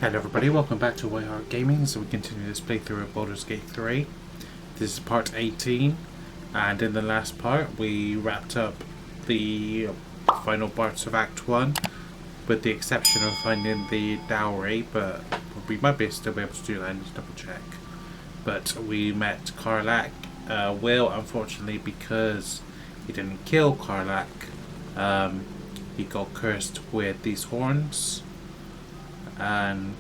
Hello everybody, welcome back to White Heart Gaming. So we continue this playthrough of Baldur's Gate 3. This is part 18, and in the last part we wrapped up the final parts of Act 1, with the exception of finding the dowry, but we might still be able to do that. I need to double check. But we met Karlach. Will, unfortunately, because he didn't kill Karlach, he got cursed with these horns. And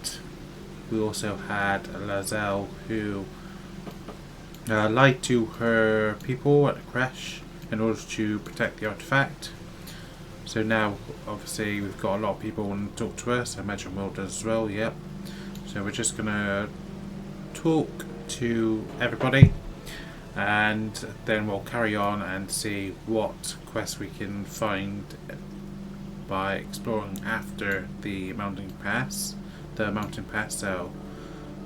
we also had Lazelle, who lied to her people at the Crèche in order to protect the artifact. So now, obviously, we've got a lot of people wanting to talk to us. I imagine Will does as well, yep. So we're just going to talk to everybody, and then we'll carry on and see what quests we can find by exploring after the mountain pass. So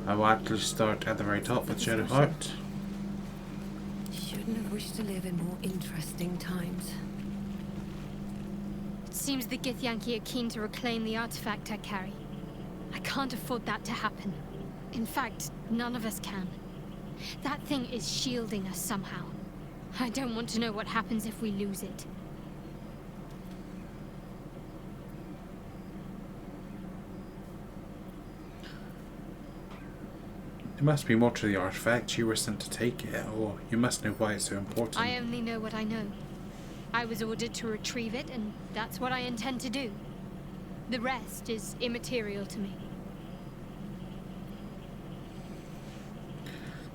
I will actually start at the very top with Shadowheart. Shouldn't have wished to live in more interesting times. It seems the Githyanki are keen to reclaim the artifact I carry. I can't afford that to happen. In fact, none of us can. That thing is shielding us somehow. I don't want to know what happens if we lose it. There must be more to the artifact. You were sent to take it, or you must know why it's so important. I only know what I know. I was ordered to retrieve it, and that's what I intend to do. The rest is immaterial to me.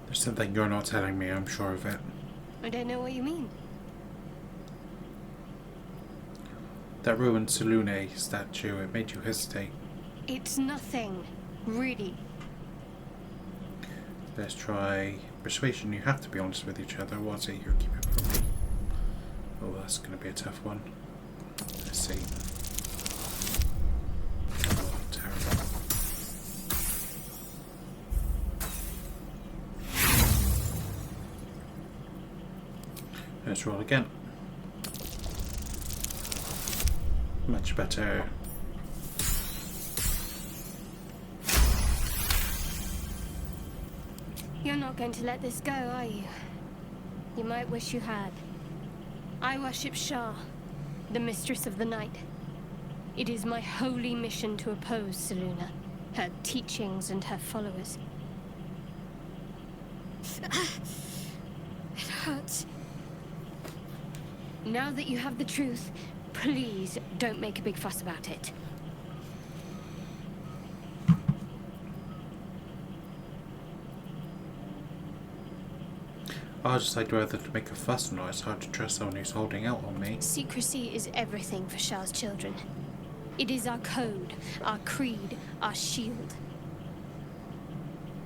There's something you're not telling me, I'm sure of it. I don't know what you mean. That ruined Selune statue, it made you hesitate. It's nothing, really. Let's try persuasion. You have to be honest with each other. What's it you're keeping from me? Oh, that's going to be a tough one. Let's see. Oh, terrible. Let's roll again. Much better. You're not going to let this go, are you? You might wish you had. I worship Shah, the mistress of the night. It is my holy mission to oppose Selûne, her teachings and her followers. It hurts. Now that you have the truth, please don't make a big fuss about it. I'll decide whether to make a fuss or not. It's hard to trust someone who's holding out on me. Secrecy is everything for Shah's children. It is our code, our creed, our shield.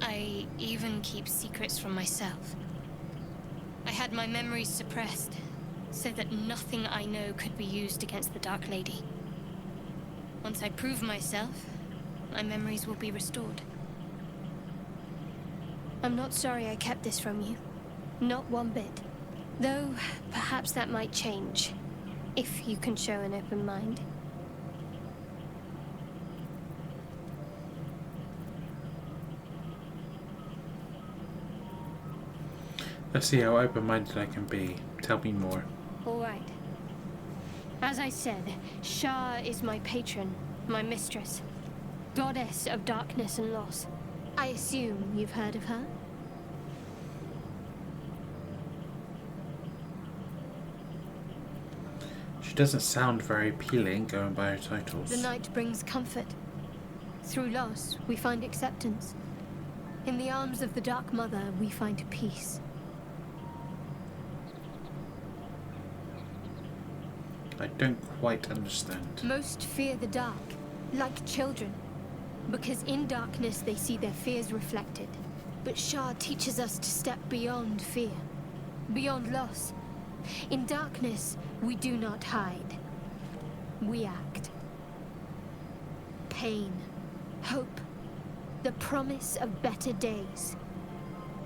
I even keep secrets from myself. I had my memories suppressed, so that nothing I know could be used against the Dark Lady. Once I prove myself, my memories will be restored. I'm not sorry I kept this from you. Not one bit. Though, perhaps that might change, if you can show an open mind. Let's see how open-minded I can be. Tell me more. All right. As I said, Shah is my patron, my mistress. Goddess of darkness and loss. I assume you've heard of her? She doesn't sound very appealing, going by her titles. The night brings comfort. Through loss, we find acceptance. In the arms of the Dark Mother, we find peace. I don't quite understand. Most fear the dark, like children. Because in darkness, they see their fears reflected. But Shah teaches us to step beyond fear, beyond loss. In darkness, we do not hide. We act. Pain, hope, the promise of better days.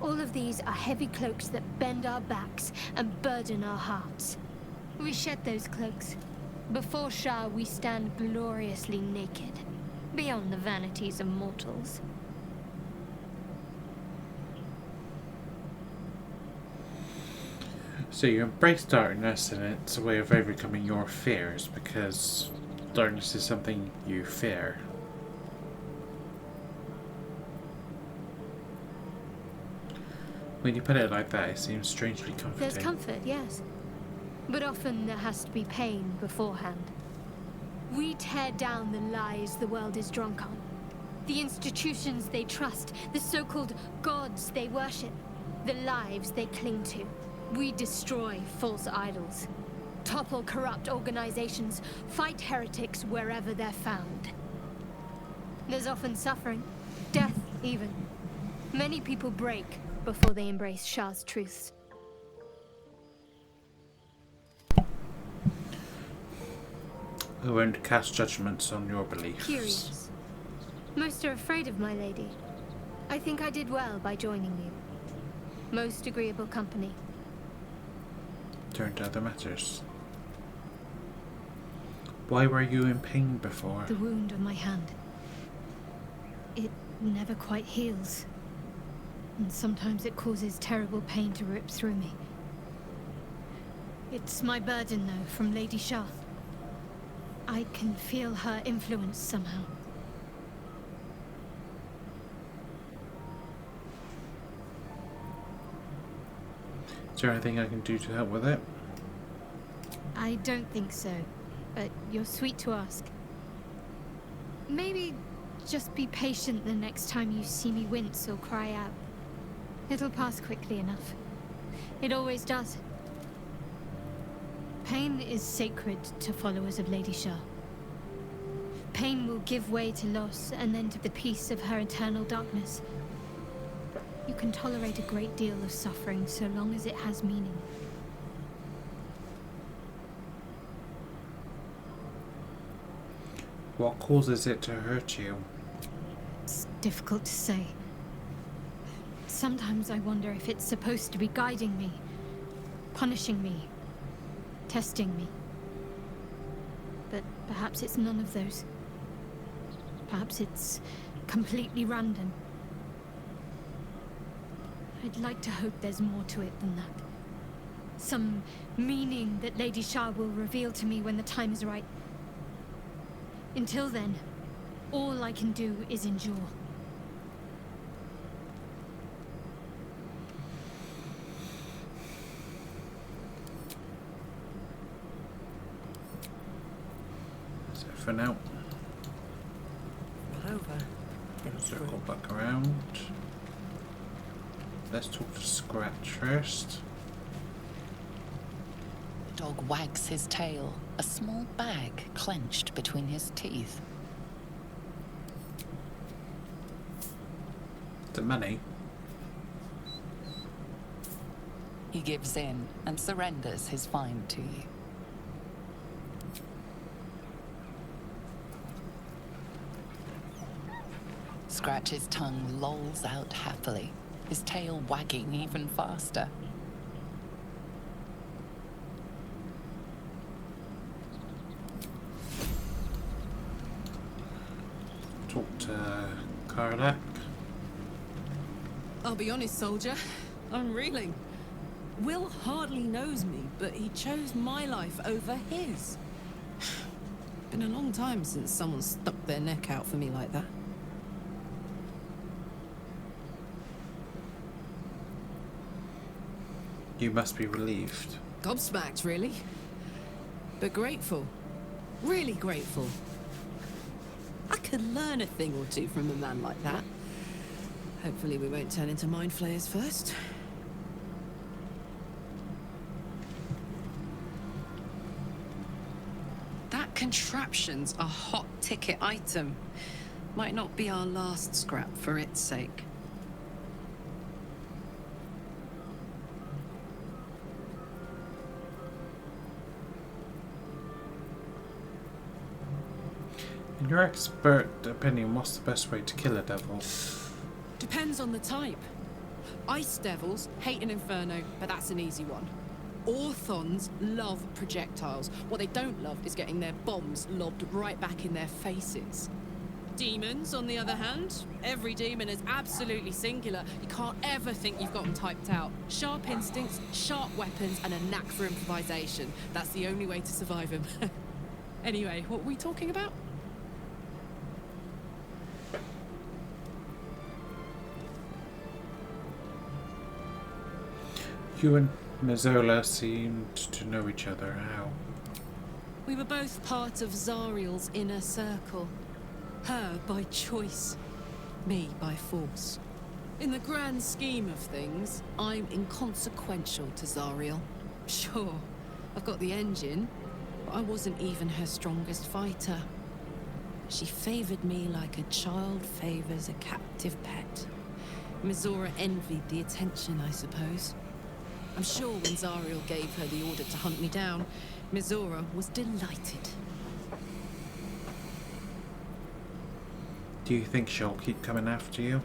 All of these are heavy cloaks that bend our backs and burden our hearts. We shed those cloaks. Before Shah, we stand gloriously naked. beyond the vanities of mortals. So you embrace darkness, and it's a way of overcoming your fears, because darkness is something you fear. When you put it like that, it seems strangely comforting. There's comfort, yes. But often there has to be pain beforehand. We tear down the lies the world is drunk on. The institutions they trust, the so-called gods they worship, the lives they cling to. We destroy false idols, topple corrupt organizations, fight heretics wherever they're found. There's often suffering, death even. Many people break before they embrace Shah's truths. I won't cast judgments on your beliefs. Curious. Most are afraid of my lady. I think I did well by joining you. Most agreeable company. Turn to other matters. Why were you in pain before? The wound on my hand. It never quite heals. And sometimes it causes terrible pain to rip through me. It's my burden, though, from Lady Shah. I can feel her influence somehow. Is there anything I can do to help with it? I don't think so, but you're sweet to ask. Maybe just be patient the next time you see me wince or cry out. It'll pass quickly enough. It always does. Pain is sacred to followers of Lady Shah. Pain will give way to loss and then to the peace of her eternal darkness. You can tolerate a great deal of suffering so long as it has meaning. What causes it to hurt you? It's difficult to say. Sometimes I wonder if it's supposed to be guiding me, punishing me, testing me. But perhaps it's none of those. Perhaps it's completely random. I'd like to hope there's more to it than that. Some meaning that Lady Shah will reveal to me when the time is right. Until then, all I can do is endure. So for now, Not over. circle back around. Let's talk to Scratch first. The dog wags his tail, a small bag clenched between his teeth. The money. He gives in and surrenders his find to you. Scratch's tongue lolls out happily, his tail wagging even faster. Talk to Karlak. I'll be honest, soldier. I'm reeling. Will hardly knows me, but he chose my life over his. Been a long time since someone stuck their neck out for me like that. You must be relieved. Gobsmacked, really. But grateful. Really grateful. I could learn a thing or two from a man like that. Hopefully we won't turn into mind flayers first. That contraption's a hot ticket item. Might not be our last scrap for its sake. In your expert opinion, what's the best way to kill a devil? Depends on the type. Ice devils hate an inferno, but that's an easy one. Orthons love projectiles. What they don't love is getting their bombs lobbed right back in their faces. Demons, on the other hand, every demon is absolutely singular. You can't ever think you've got them typed out. Sharp instincts, sharp weapons, and a knack for improvisation. That's the only way to survive them. Anyway, what were we talking about? You and Mazzola seemed to know each other. How? We were both part of Zariel's inner circle. Her by choice, me by force. In the grand scheme of things, I'm inconsequential to Zariel. Sure, I've got the engine, but I wasn't even her strongest fighter. She favored me like a child favors a captive pet. Mizora envied the attention, I suppose. I'm sure when Zariel gave her the order to hunt me down, Mizora was delighted. Do you think she'll keep coming after you?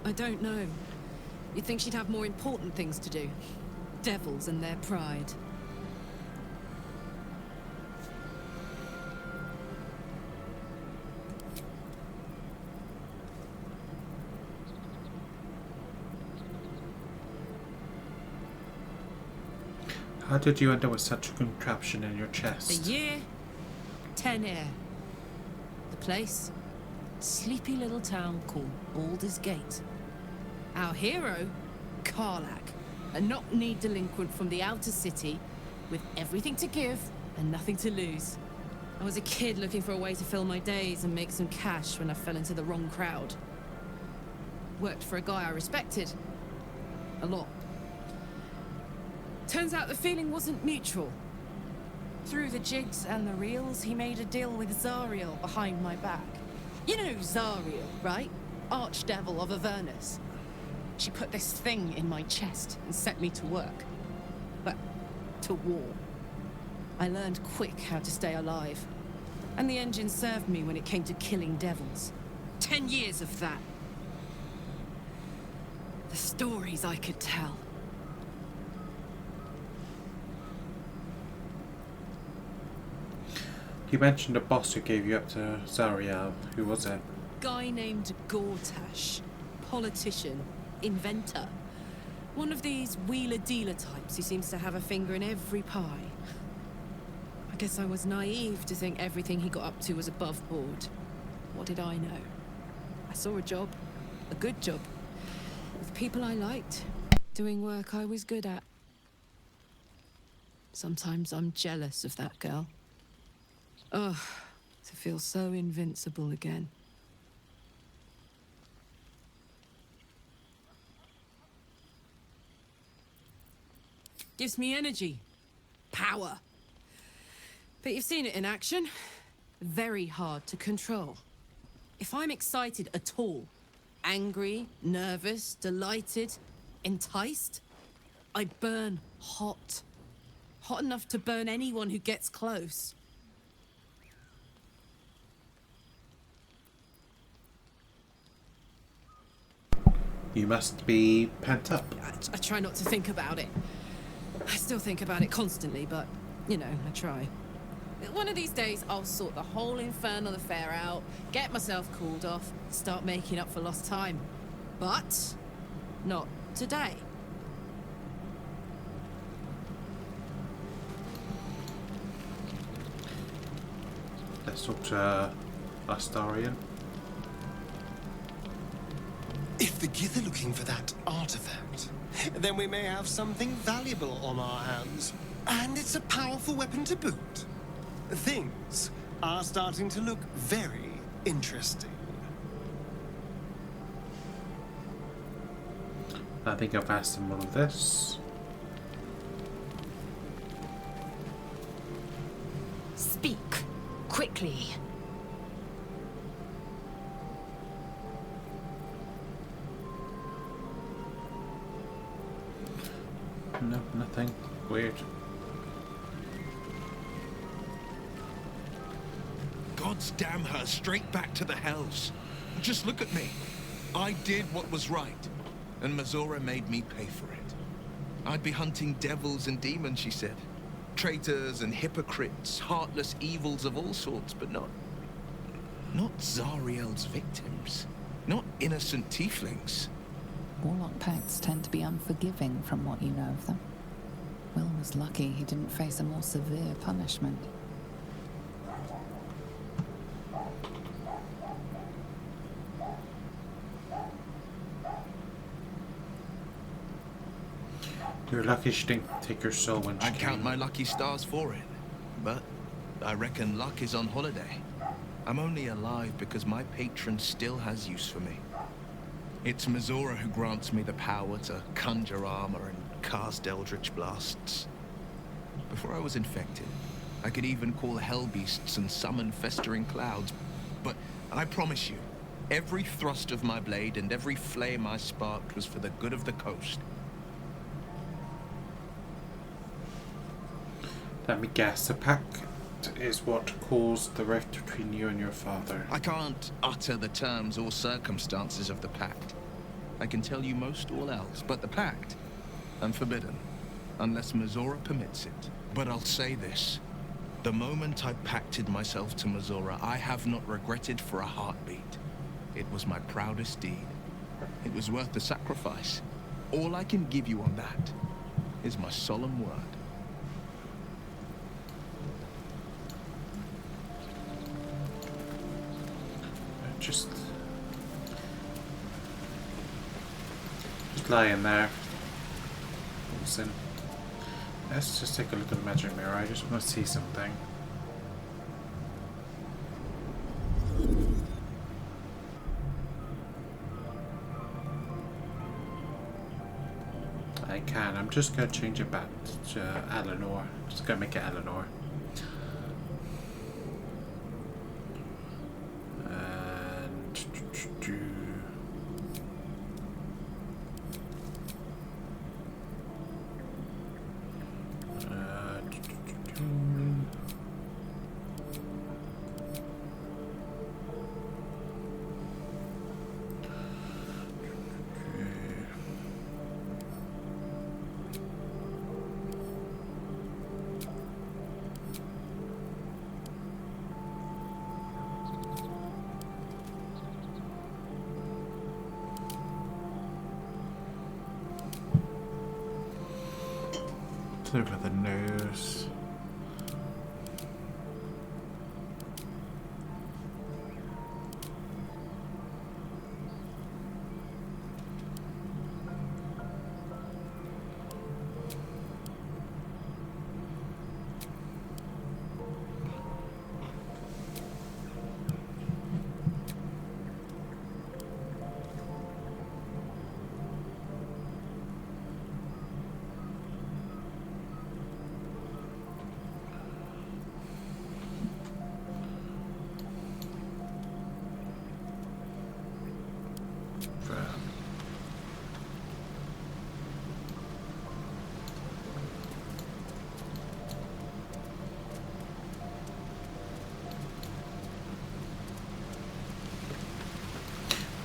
I don't know. You'd think she'd have more important things to do. Devils and their pride. How did you end up with such a contraption in your chest? The year? 10 air. The place? Sleepy little town called Baldur's Gate. Our hero? Karlak, a knock-kneed delinquent from the outer city with everything to give and nothing to lose. I was a kid looking for a way to fill my days and make some cash when I fell into the wrong crowd. Worked for a guy I respected. A lot. Turns out the feeling wasn't mutual. Through the jigs and the reels, he made a deal with Zariel behind my back. You know Zariel, right? Archdevil of Avernus. She put this thing in my chest and set me to work. But to war. I learned quick how to stay alive. And the engine served me when it came to killing devils. 10 years of that. The stories I could tell. You mentioned a boss who gave you up to Zariel. Who was it? Guy named Gortash. Politician. Inventor. One of these wheeler-dealer types who seems to have a finger in every pie. I guess I was naive to think everything he got up to was above board. What did I know? I saw a job. A good job. With people I liked. Doing work I was good at. Sometimes I'm jealous of that girl. Ugh, to feel so invincible again. Gives me energy. Power. But you've seen it in action. Very hard to control. If I'm excited at all, angry, nervous, delighted, enticed, I burn hot. Hot enough to burn anyone who gets close. You must be pent up. I try not to think about it. I still think about it constantly, but, you know, I try. One of these days, I'll sort the whole infernal affair out, get myself cooled off, start making up for lost time. But not today. Let's talk to Astarion. If the Gith are looking for that artifact, then we may have something valuable on our hands. And it's a powerful weapon to boot. Things are starting to look very interesting. I think I've asked him all of this. Speak quickly. No, nothing. Weird. God's damn her, straight back to the hells. Just look at me. I did what was right, and Mazora made me pay for it. I'd be hunting devils and demons, she said. Traitors and hypocrites, heartless evils of all sorts, but not Not Zariel's victims. Not innocent tieflings. Warlock pacts tend to be unforgiving from what you know of them. Will was lucky he didn't face a more severe punishment. You're lucky she didn't take your soul when she I came. count my lucky stars for it. But I reckon luck is on holiday. I'm only alive because my patron still has use for me. It's Mizora who grants me the power to conjure armor and cast eldritch blasts. Before I was infected, I could even call hell beasts and summon festering clouds. But I promise you, every thrust of my blade and every flame I sparked was for the good of the coast. Let me guess, the pact is what caused the rift between you and your father. I can't utter the terms or circumstances of the pact. I can tell you most all else, but the pact, unforbidden, unless Mizora permits it. But I'll say this. The moment I pacted myself to Mizora, I have not regretted for a heartbeat. It was my proudest deed. It was worth the sacrifice. All I can give you on that is my solemn word. Just lying there. Listen. Let's just take a look at the magic mirror. I just want to see something. I can. I'm just going to change it back to Eleanor. Just going to make it Eleanor. Look at the nose.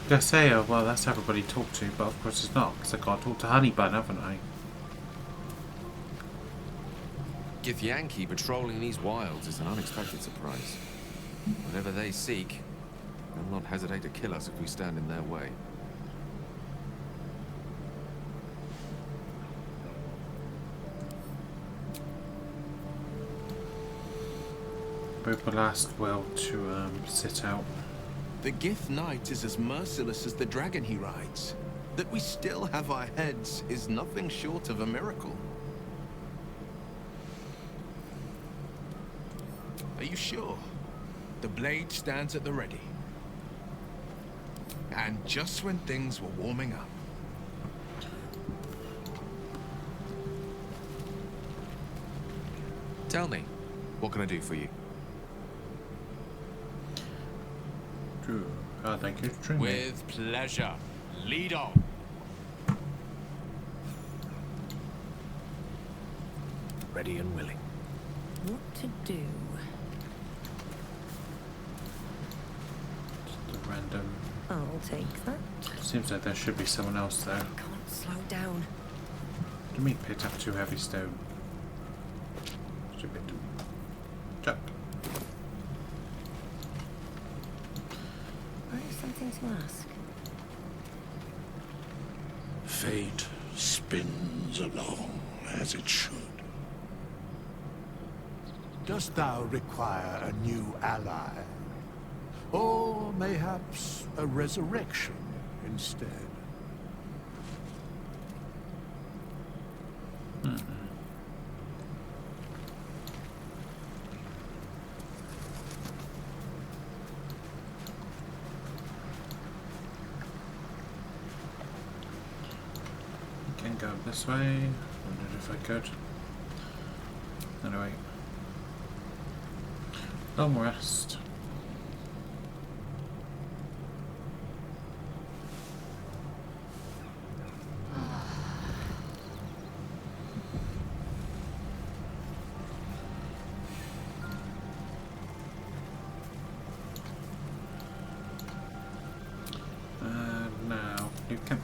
I say, oh, well, that's everybody to talk to, but of course it's not, because I got to talk to Honeybun, haven't I? Githyanki patrolling these wilds is an unexpected surprise. Whatever they seek, they'll not hesitate to kill us if we stand in their way. Both will ask Will to sit out. The Gith Knight is as merciless as the dragon he rides. That we still have our heads is nothing short of a miracle. Are you sure? The blade stands at the ready. And just when things were warming up. Tell me, what can I do for you? Thank you. With pleasure. Lead on. Ready and willing. What to do? Just a random. I'll take that. Seems like there should be someone else there. Can't slow down. Let me pick up 2 heavy stone. Stupid. Chuck. anything to ask? Fate spins along as it should. Dost thou require a new ally? Or mayhaps a resurrection instead? Can go this way. Wondered if I could. Anyway. Long rest. Now you can.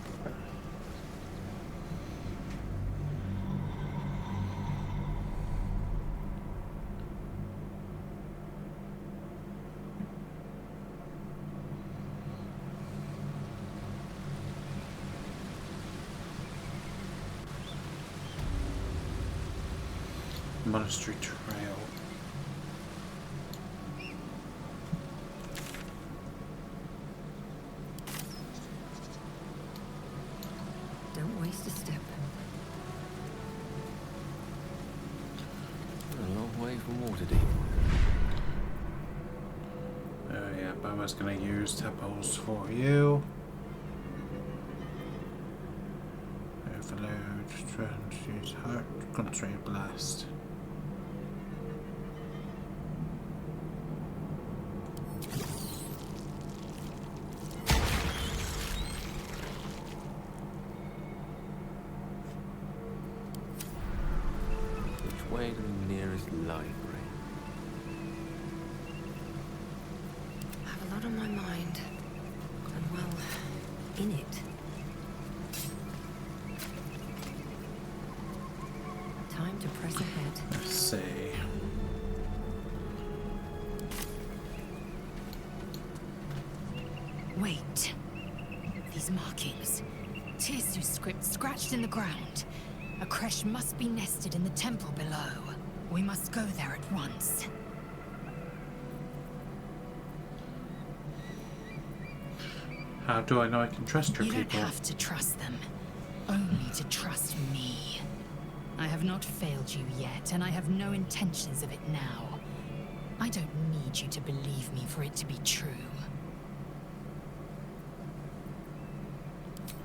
Monastery Trail. Don't waste a step. A long way from Waterdeep. Oh yeah, but I was gonna use temples for you. Overload, use heart, concentrate blast. Which way to the nearest library? I have a lot on my mind. And well, in it. Time to press ahead. Let's see. Wait. These markings. Tirsu's script scratched in the ground. A Crèche must be nested in the temple below. We must go there at once. How do I know I can trust your You people? don't have to trust them. Only to trust me. I have not failed you yet, and I have no intentions of it now. I don't need you to believe me for it to be true.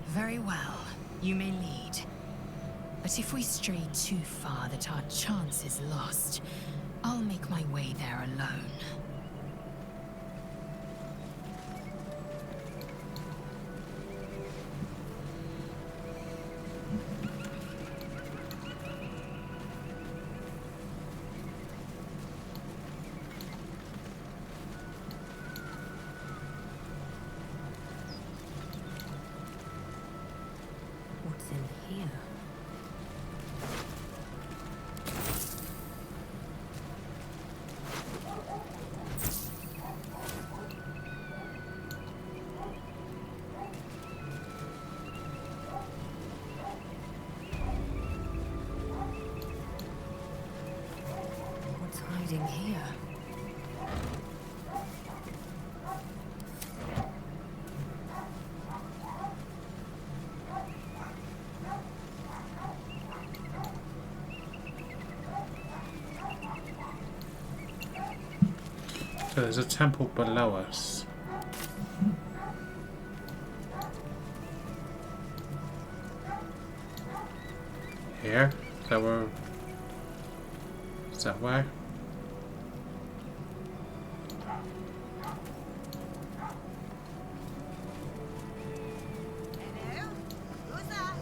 Very well. You may lead. But if we stray too far that our chance is lost, I'll make my way there alone. What's in here? What's hiding here? So there's a temple below us. Here? Is that where? Is that where? Hello? Who's that?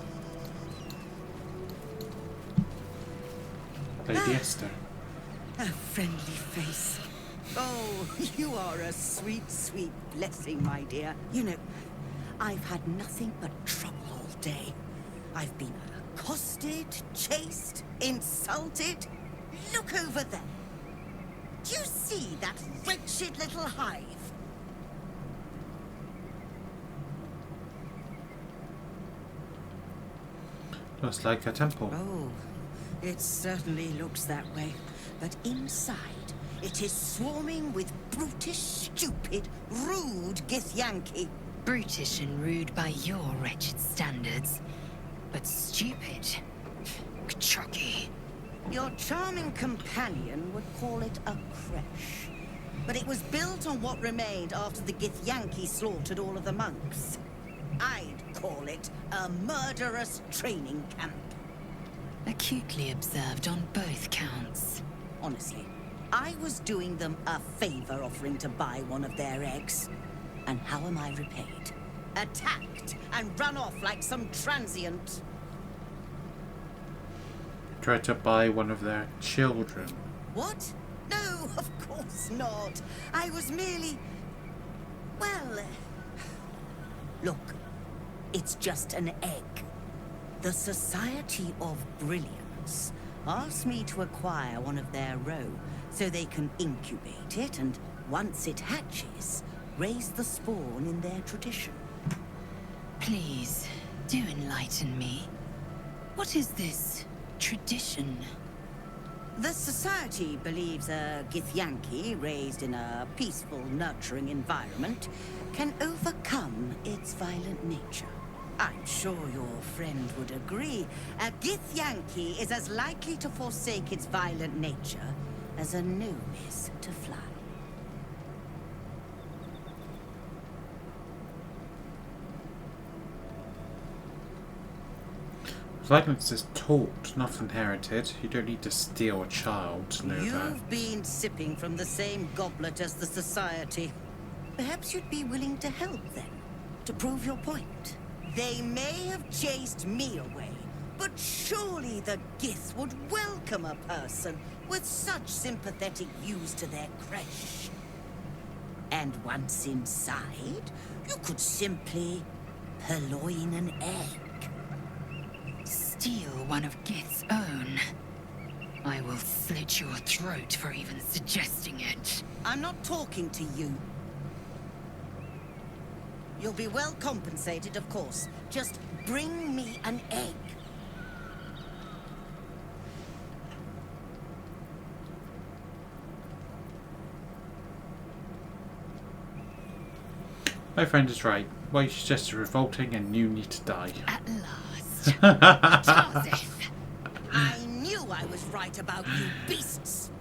Lady Esther. A friendly face. Oh, you are a sweet, sweet blessing, my dear. You know, I've had nothing but trouble all day. I've been accosted, chased, insulted. Look over there. Do you see that wretched little hive? Looks like a temple. Oh, it certainly looks that way. But inside, it is swarming with brutish, stupid, rude Githyanki. Brutish and rude by your wretched standards. But stupid. Kchaki. Your charming companion would call it a crèche. But it was built on what remained after the Githyanki slaughtered all of the monks. I'd call it a murderous training camp. Acutely observed on both counts. Honestly, I was doing them a favor offering to buy one of their eggs. And how am I repaid? Attacked and run off like some transient. Try to buy one of their children. What? No, of course not. I was merely... Well... Look, it's just an egg. The Society of Brilliance asked me to acquire one of their roe so they can incubate it and, once it hatches, raise the spawn in their tradition. Please, do enlighten me. What is this tradition? The Society believes a Githyanki raised in a peaceful, nurturing environment can overcome its violent nature. I'm sure your friend would agree. A Githyanki is as likely to forsake its violent nature as a gnome is to fly. Violence is taught, not inherited. You don't need to steal a child to know that. You've been sipping from the same goblet as the Society. Perhaps you'd be willing to help then, to prove your point. They may have chased me away, but surely the Gith would welcome a person with such sympathetic views to their crèche. And once inside, you could simply purloin an egg. Steal one of Gith's own. I will slit your throat for even suggesting it. I'm not talking to you. You'll be well compensated, of course. Just bring me an egg. My friend is right. What you suggest is revolting and you need to die. At last. Tarzeth. I knew I was right about you beasts.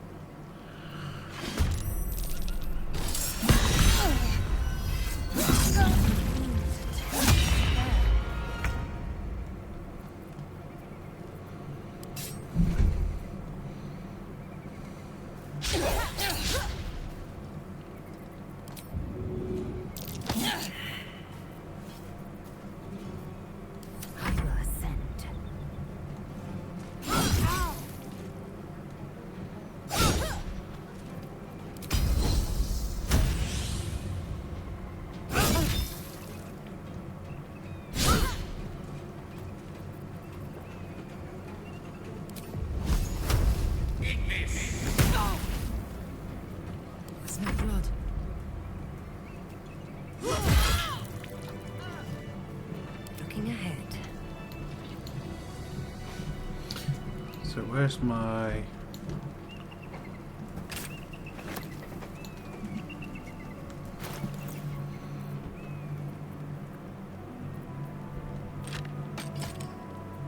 So where's my...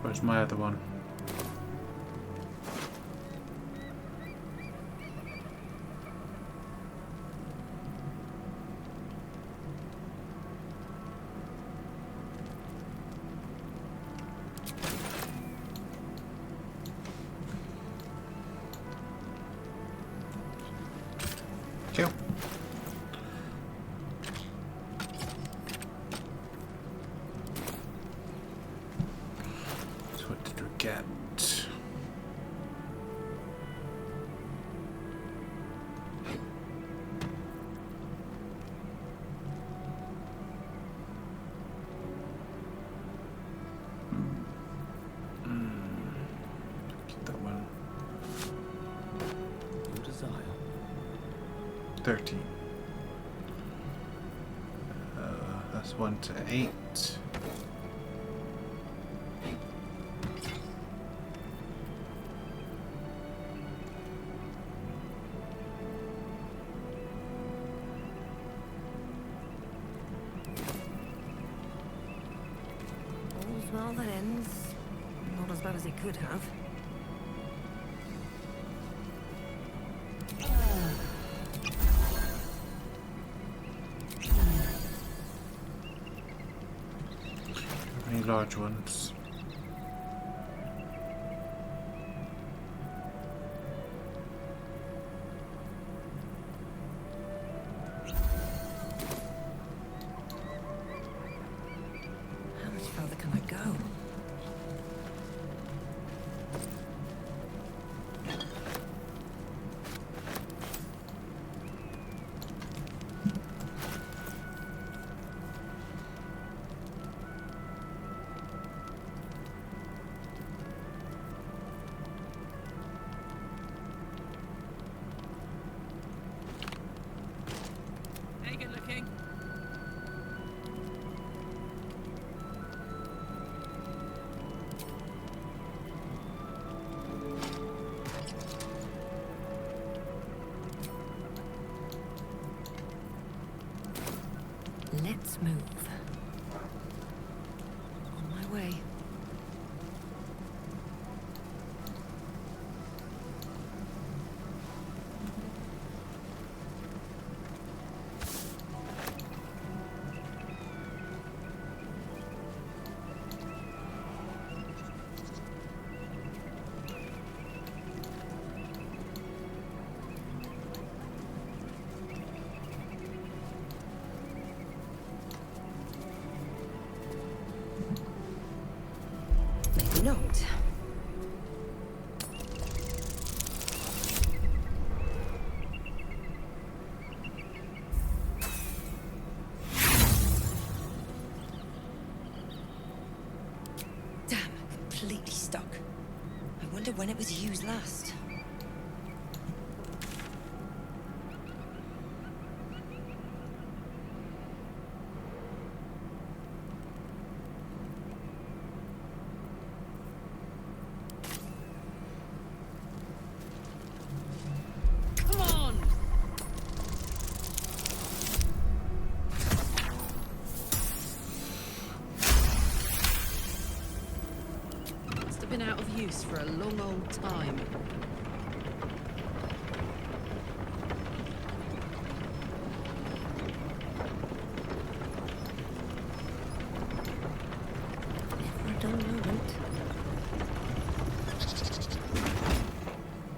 Where's my other one? Cool. So what did we get? Get that one. Your desire. 13. That's 1 to 8. bad as it could have. Any large ones? How much further can I go? Hey, good looking. Let's move. On my way. Maybe not. Damn, completely stuck. I wonder when it was used last. Come on! Must have been out of use for a long old time. Never a dull moment.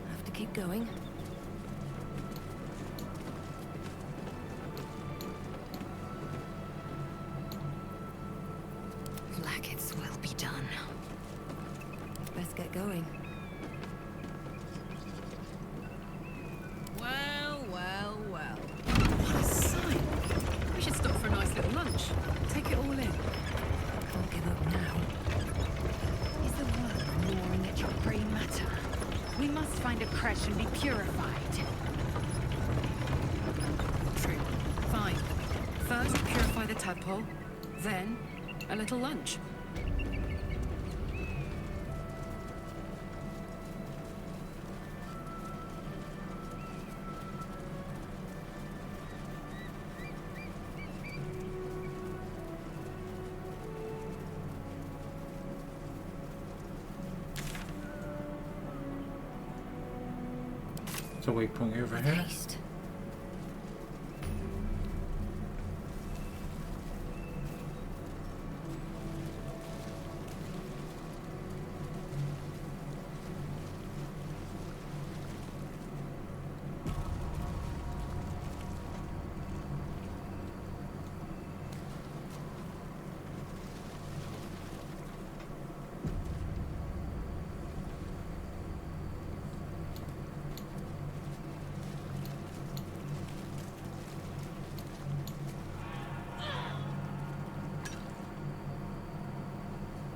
Have to keep going. Blackets will be done. Let's get going. Well, well, well. What a sight! We should stop for a nice little lunch. Take it all in. Can't give up now. Is the worm gnawing at your grey matter? We must find a Crèche and be purified. True. Fine. First, purify the tadpole. Then, a little lunch. The waypoint over here. Haste.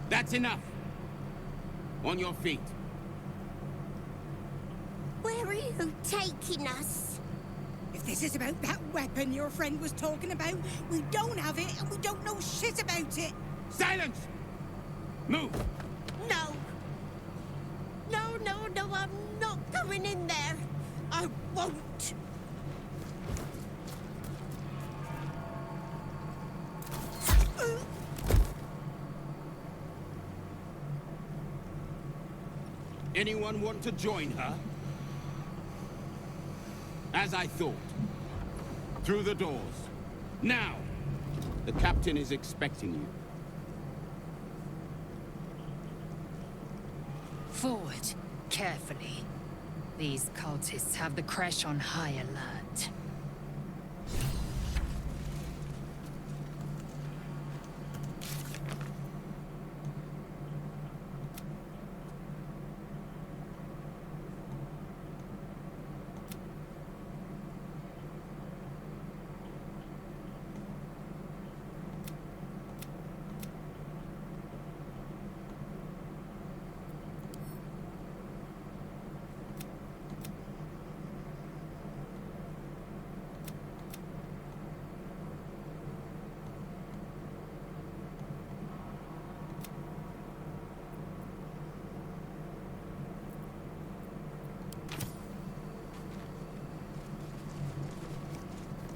That's enough. On your feet. Where are you taking us? If this is about that weapon your friend was talking about, we don't have it and we don't know shit about it. Silence! Move! No. No, I'm not going in there. I won't. Anyone want to join her? As I thought. Through the doors. Now! The captain is expecting you. Forward, carefully. These cultists have the Crèche on high alert.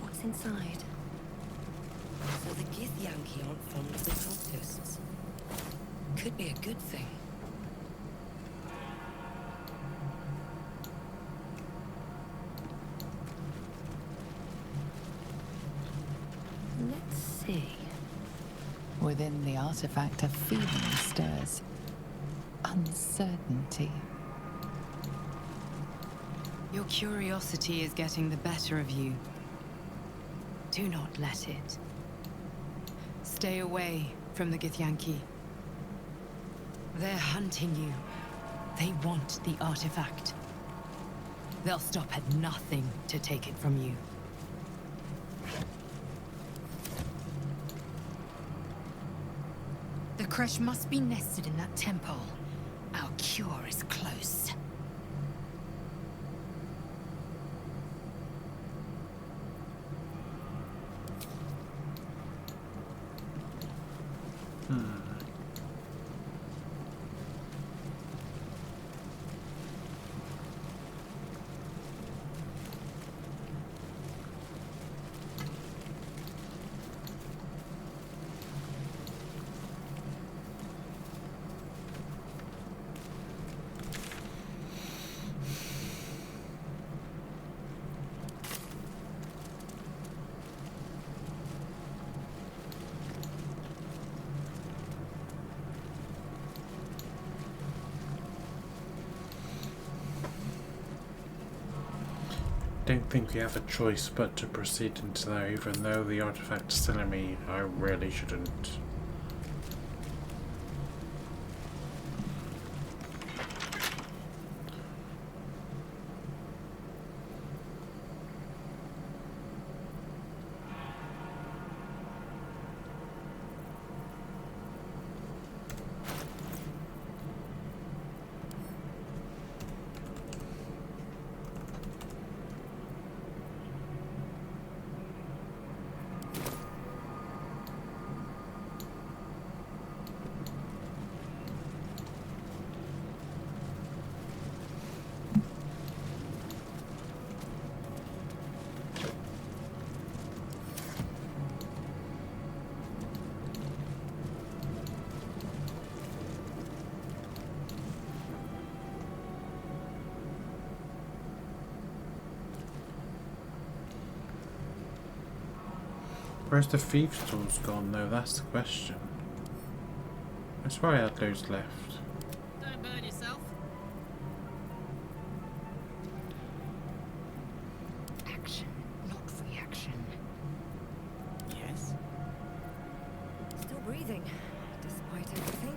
What's inside? So the Githyanki aren't fond of the cultists. Could be a good thing. Let's see. Within the artifact, a feeling stirs. Uncertainty. Your curiosity is getting the better of you. Do not let it. Stay away from the Githyanki. They're hunting you. They want the artifact. They'll stop at nothing to take it from you. The Crèche must be nested in that temple. Our cure is close. Don't think we have a choice but to proceed into there, even though the artifact is telling me I really shouldn't. Where's the thieves' tools gone though? That's the question. I swear I had loads left. Don't burn yourself. Action, not reaction. Yes? Still breathing, despite everything.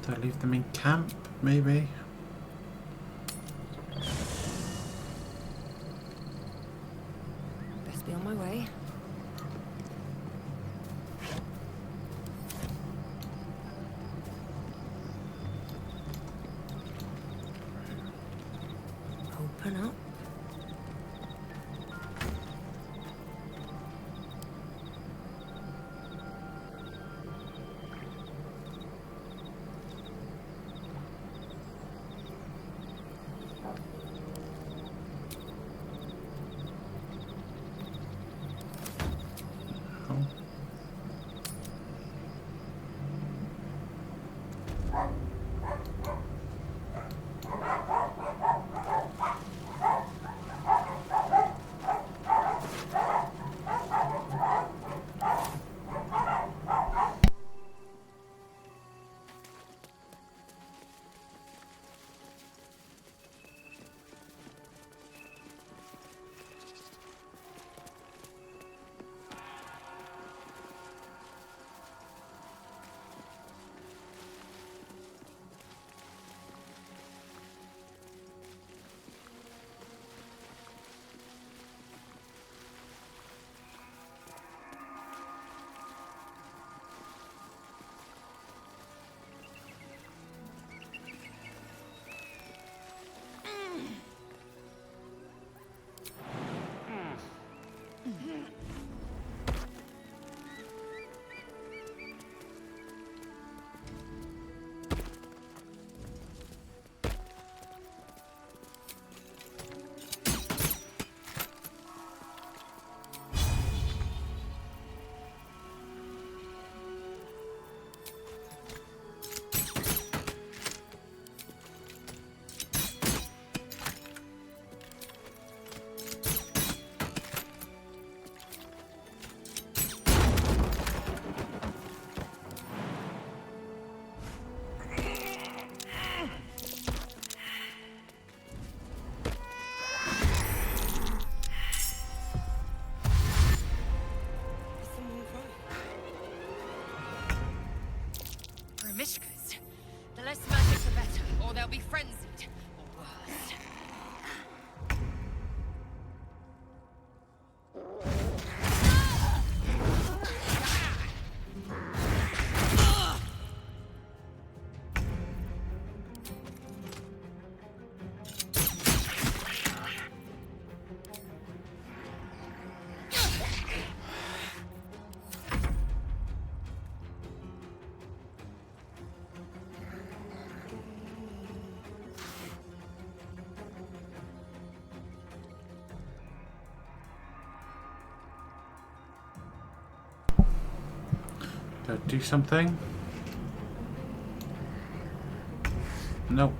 Did I leave them in camp, maybe? Best be on my way. Open up. Mishkas. The less magic, the better, or they'll be frenzied. Or worse. Do something? No.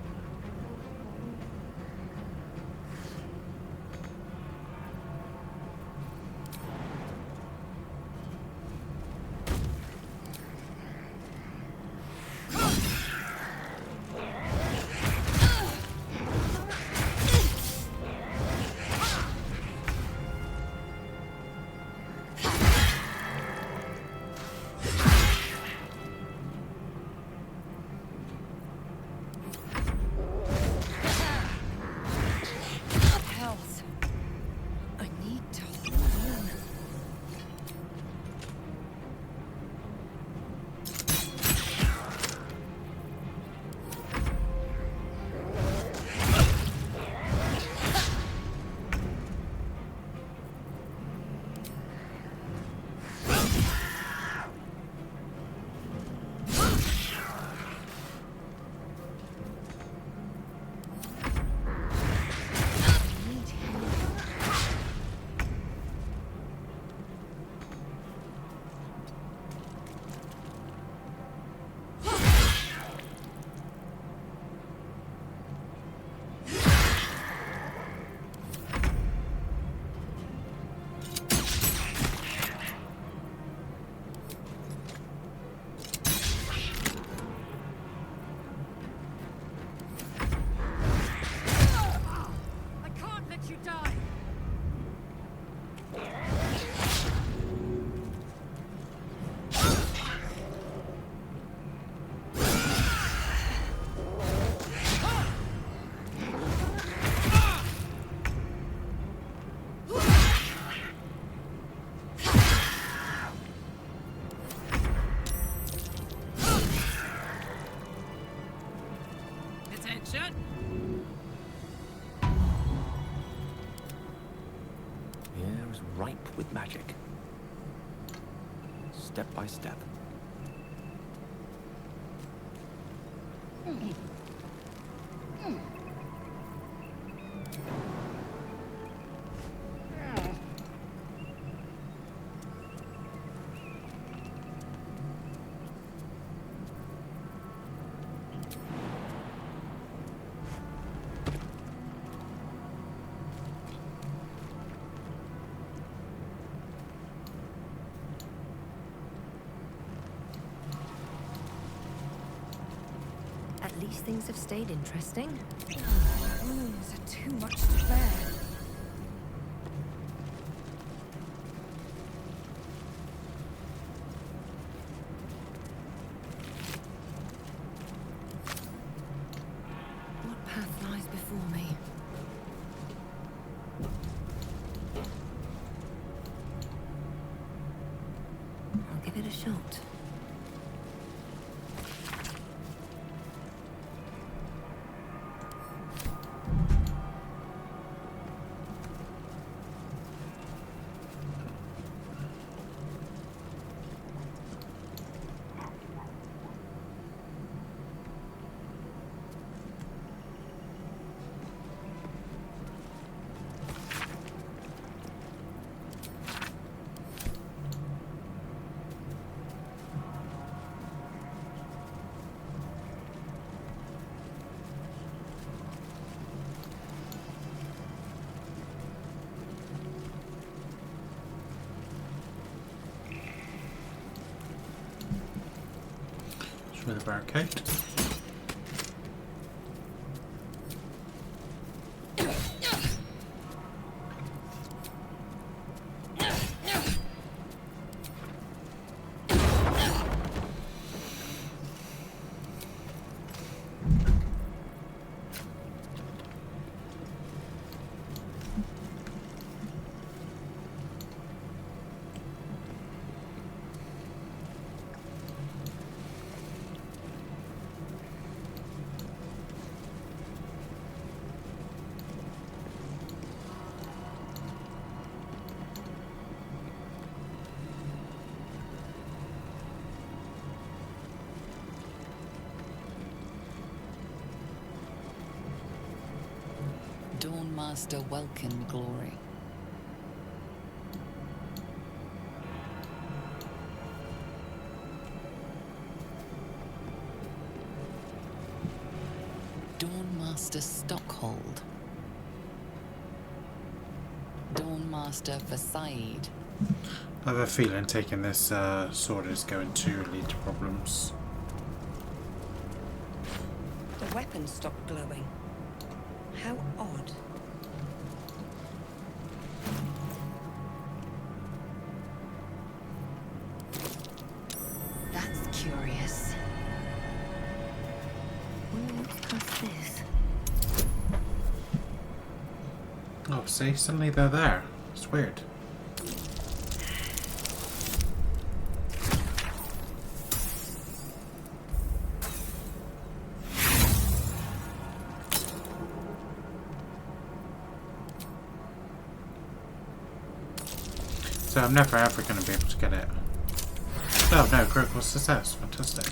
Ripe with magic. Step by step. At least things have stayed interesting. Wounds are too much to bear. What path lies before me? I'll give it a shot. With a barricade. Dawnmaster Welkin Glory. Dawnmaster Stockhold. Dawnmaster Versailles. I have a feeling taking this sword is going to lead to problems. The weapon stopped glowing. How odd. That's curious. Wonder what's past this. Oh, see, suddenly they're there. It's weird. So I'm never ever going to be able to get it. Oh no, critical success. Fantastic.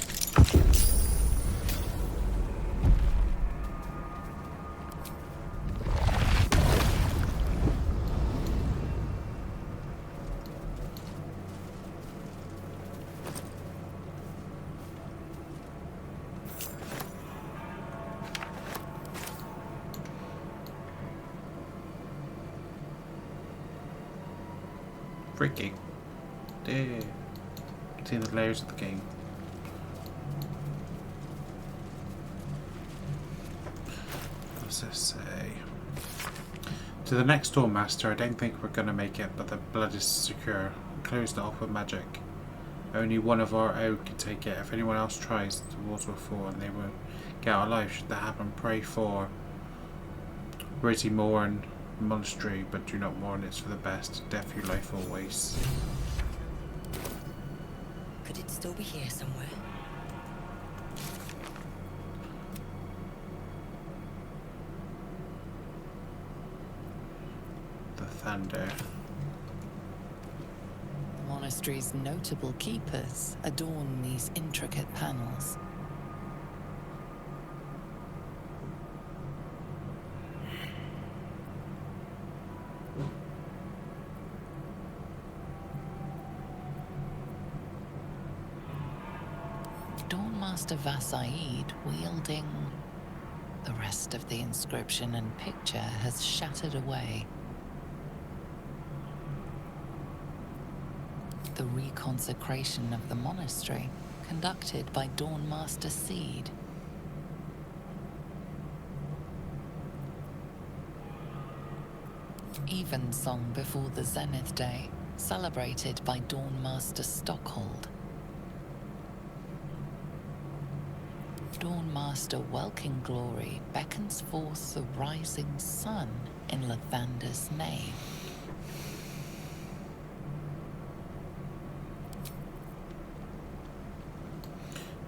Freaky. Yeah. Seeing the layers of the game. What's this say? To the next door, Master. I don't think we're gonna make it, but the blood is secure. We closed it off with magic. Only one of our own can take it. If anyone else tries, the walls will fall and they won't get out alive. Should that happen, pray for Rizzy Mourn Monastery, but do not mourn, it's for the best. Death your life always. Could it still be here somewhere? The thunder. The monastery's notable keepers adorn these intricate panels. Dawnmaster Versailles wielding... The rest of the inscription and picture has shattered away. The reconsecration of the monastery, conducted by Dawnmaster Seed. Evensong before the Zenith Day, celebrated by Dawnmaster Stockhold. Dawnmaster Welkin Glory beckons forth the rising sun in Lathander's name.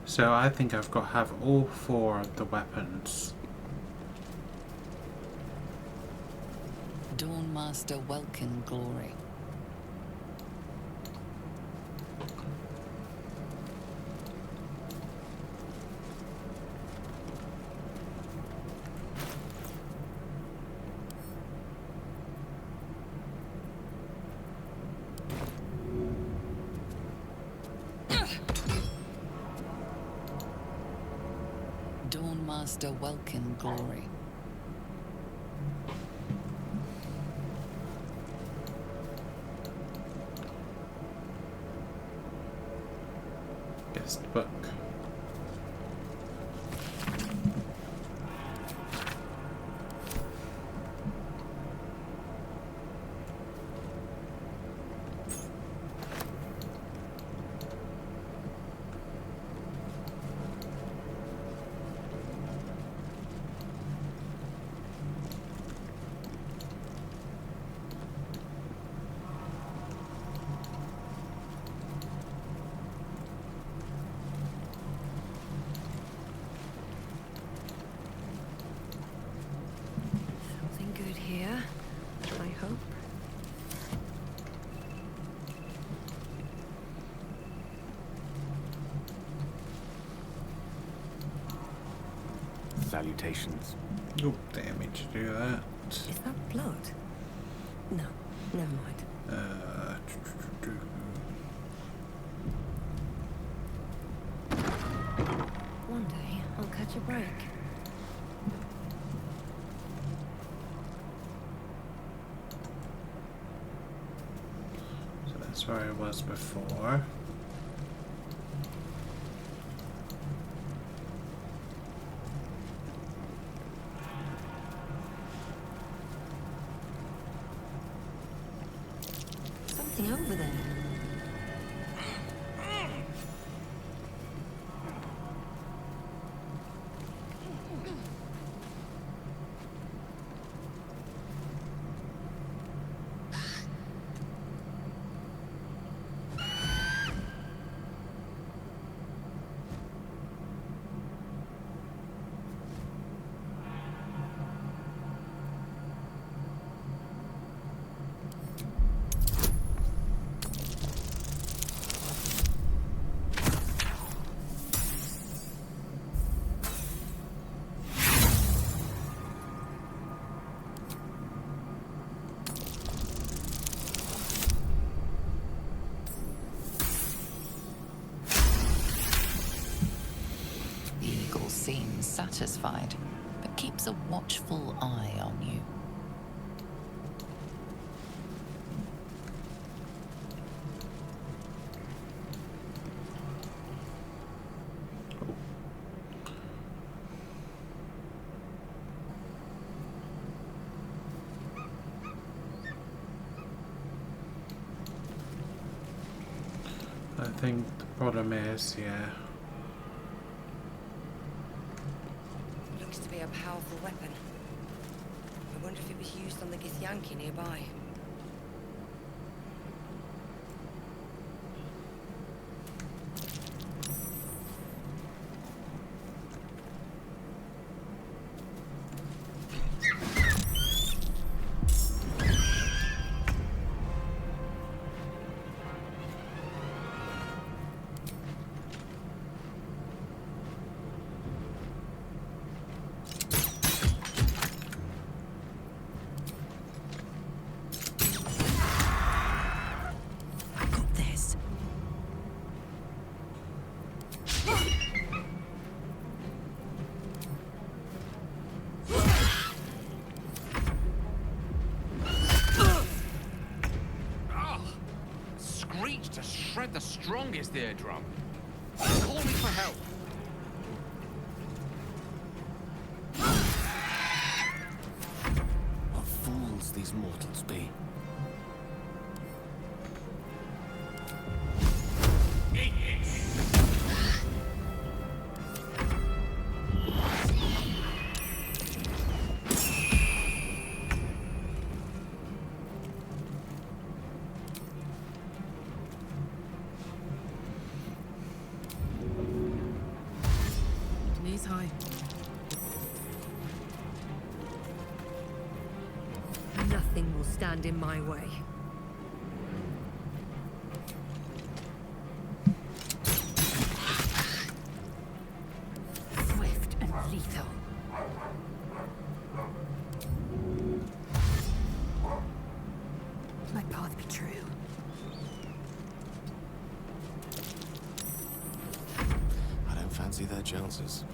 So I think I've got to have all four of the weapons. Dawnmaster Welkin Glory. Dawnmaster Welkin Glory. Guest book. Something good here, I hope. Salutations. Oh, damn me to do that. Is that blood? No, never mind. One day, I'll catch a break. So that's where I was before. Something over there. Seems satisfied, but keeps a watchful eye on you. I think the problem is, yeah. Looks to be a powerful weapon. I wonder if it was used on the Githyanki nearby. To shred the strongest eardrum. Call me for help. What fools these mortals be. High. Nothing will stand in my way. Swift and lethal. My path be true. I don't fancy their chances.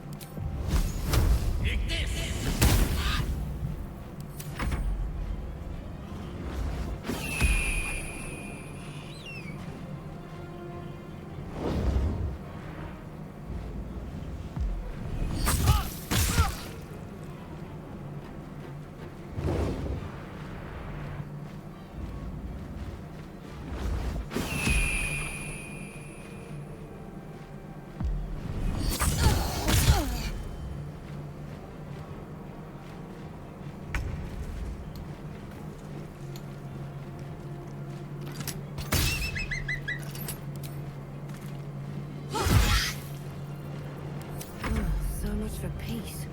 For peace.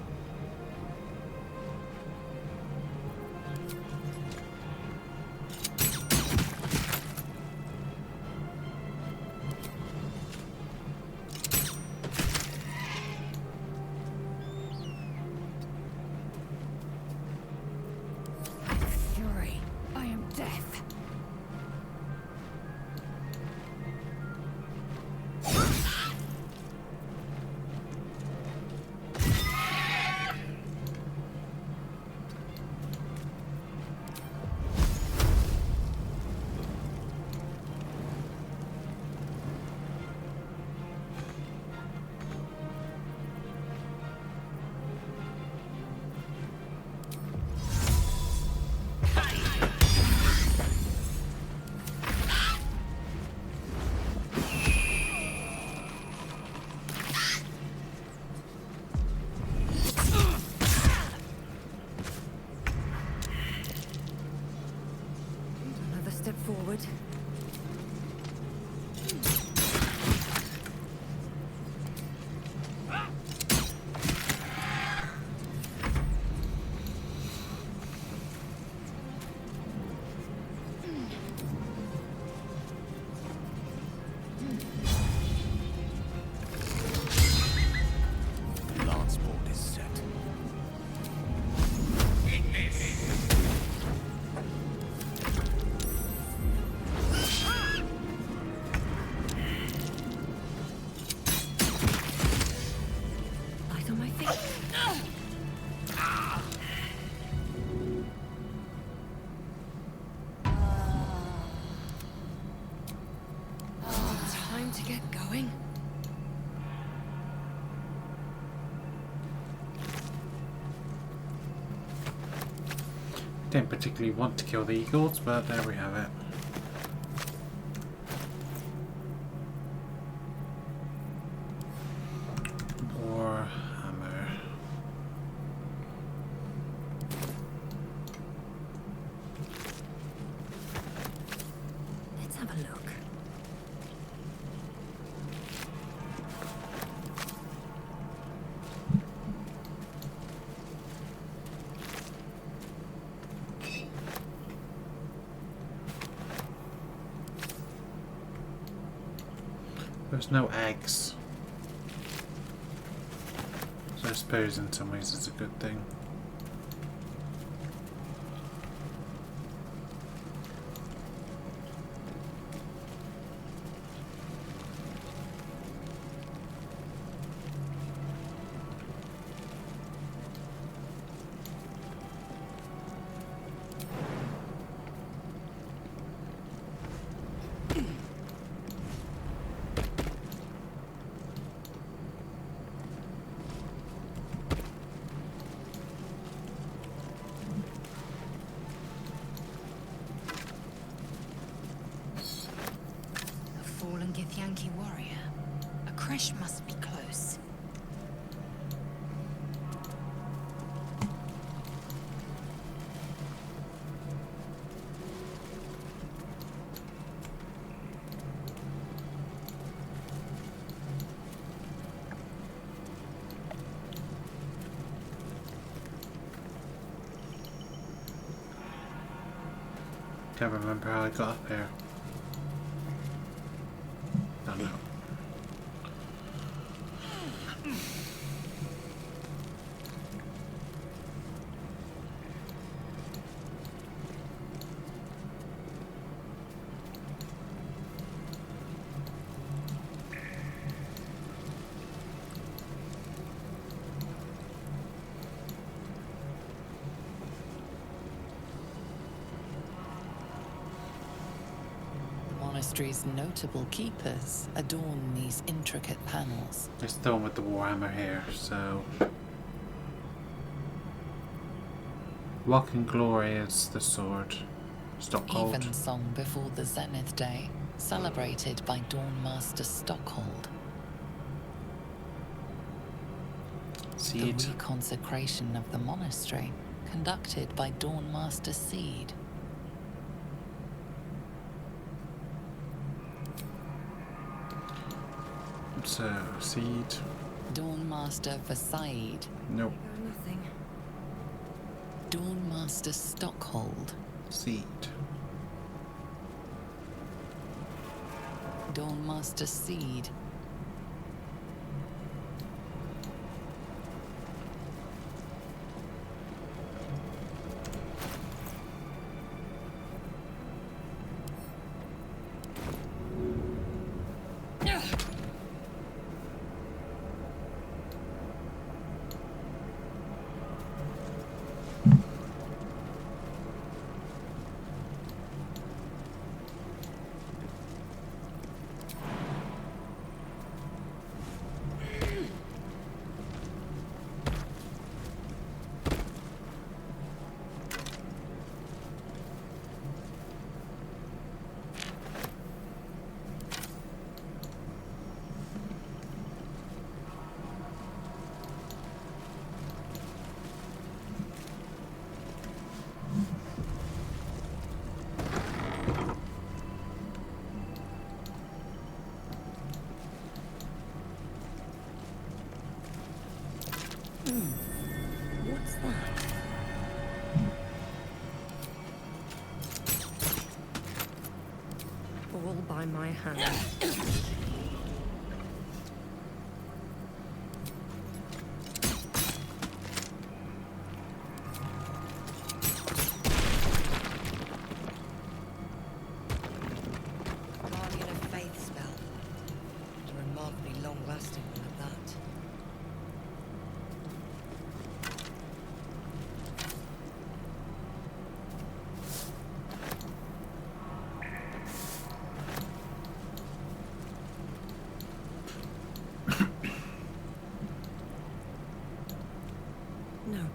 Time to get going. Didn't particularly want to kill the eagles, but there we have it. War hammer. Let's have a look. There's no eggs. So I suppose in some ways it's a good thing. Fallen Githyanki warrior. A Crèche must be close. Can't remember how I got up here. Don't know. The monastery's notable keepers adorn these intricate panels. It's the one with the warhammer here, so... Walking Glory is the sword. Stockhold. Evensong before the Zenith Day, celebrated by Dawnmaster Stockhold. Seed. The reconsecration of the monastery, conducted by Dawnmaster Seed. So, Seed. Dawnmaster Versailles. Nope. Nothing. Dawnmaster Stockhold. Seed. Dawnmaster Seed. What's that? All by my hand. Guardian of Faith spell. A remarkably long-lasting one at that.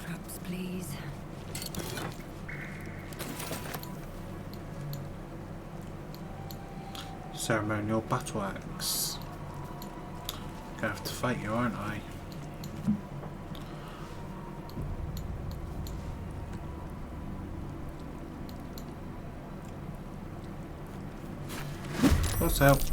traps, please. Ceremonial battle axe. Gonna have to fight you, aren't I? What's out?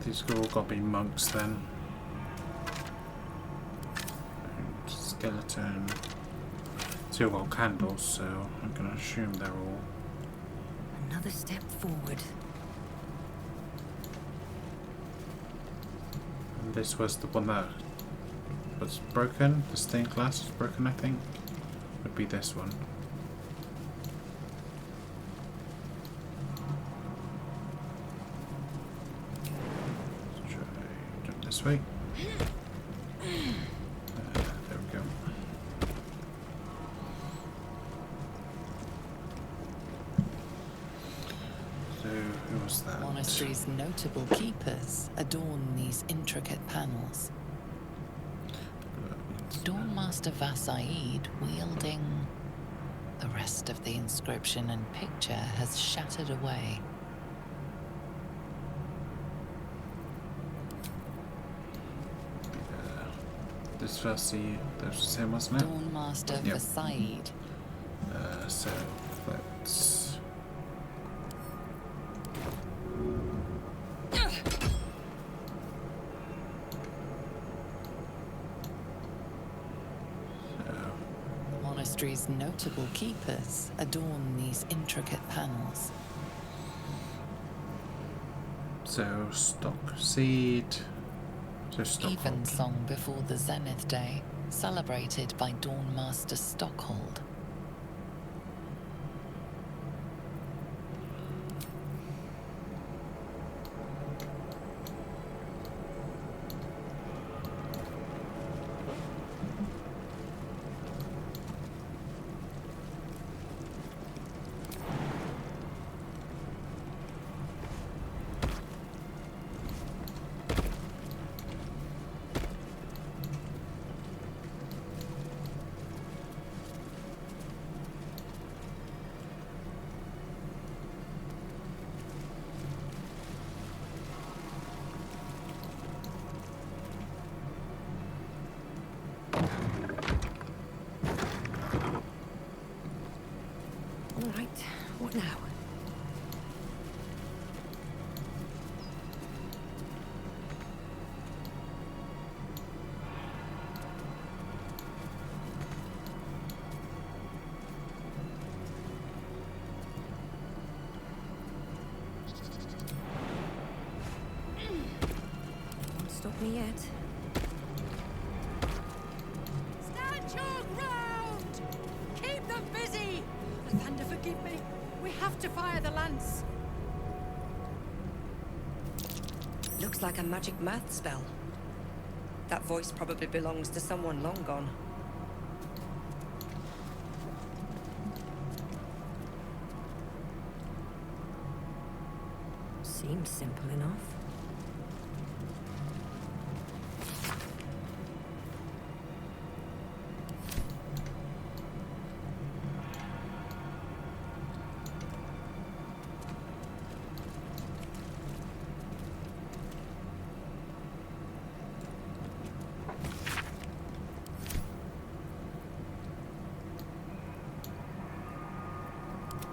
These have all got to be monks then. And skeleton. Still got candles, so I'm going to assume they're all. Another step forward. And this was the one that was broken. The stained glass was broken, I think. Would be this one. This way. There we go. So, who was that? Monastery's notable keepers adorn these intricate panels. Dawnmaster Vasaid wielding... The rest of the inscription and picture has shattered away. This first there's the same, wasn't it? Dawnmaster Vasaid. So let's. Monastery's notable keepers adorn these intricate panels. So stock seed. Evensong before the Zenith Day, celebrated by Dawnmaster Stockhold. What now? Won't stop me yet. Stand your ground! Keep them busy! Thunder, forgive me. We have to fire the lance. Looks like a magic math spell. That voice probably belongs to someone long gone. Seems simple enough.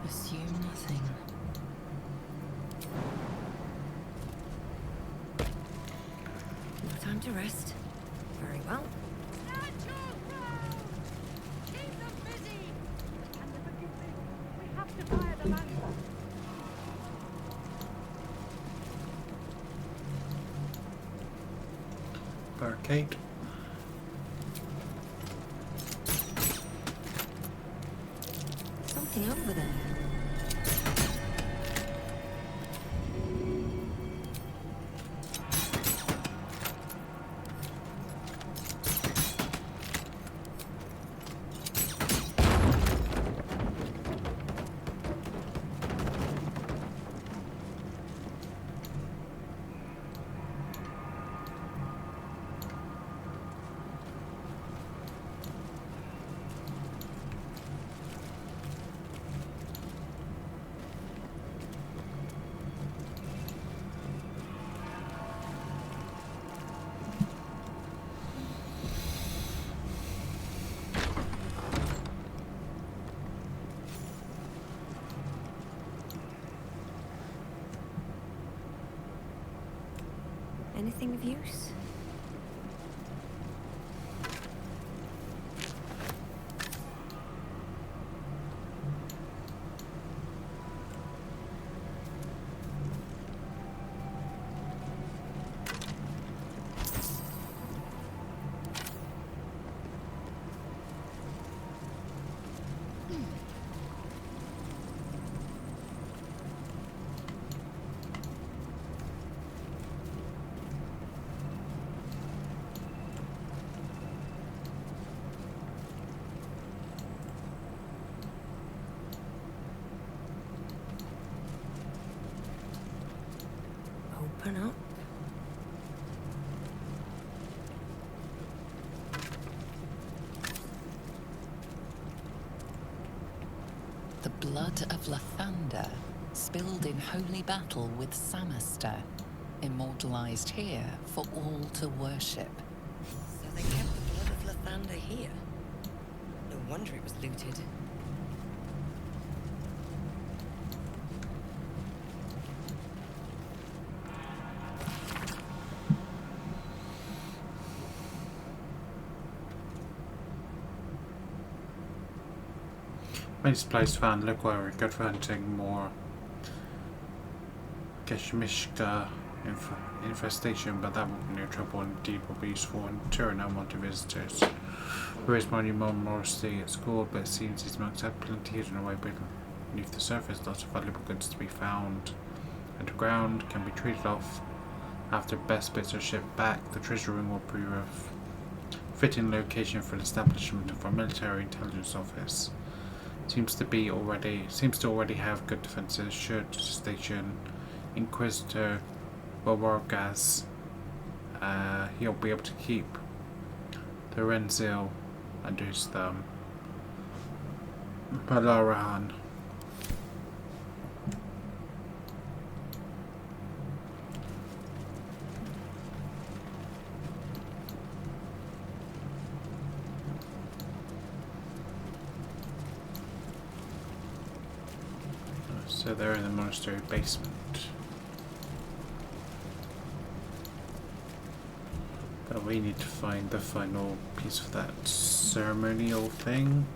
Assume nothing. No time to rest. Very well. Stand your ground! Keep them busy! Thunder, forgive me. We have to fire the lance. Barricade. anything over there? Anything of use? Open up. The blood of Lathander, spilled in holy battle with Samaster, immortalized here for all to worship. So they kept the blood of Lathander here. No wonder it was looted. Many supplies found. Look where we're good for hunting more Keshmishka infestation, but that won't be no trouble and indeed will be useful in deterring unwanted visitors. There is money more stay at school, but it seems these monks have plenty hidden away beneath the surface. Lots of valuable goods to be found underground can be traded off. After best bits are shipped back, the treasure room will prove a fitting location for the establishment of our military intelligence office. Seems to already have good defenses. Should station Inquisitor Boborgas. He'll be able to keep the Renzil under his thumb. Balarahan. So they're in the monastery basement. But we need to find the final piece of that ceremonial thing.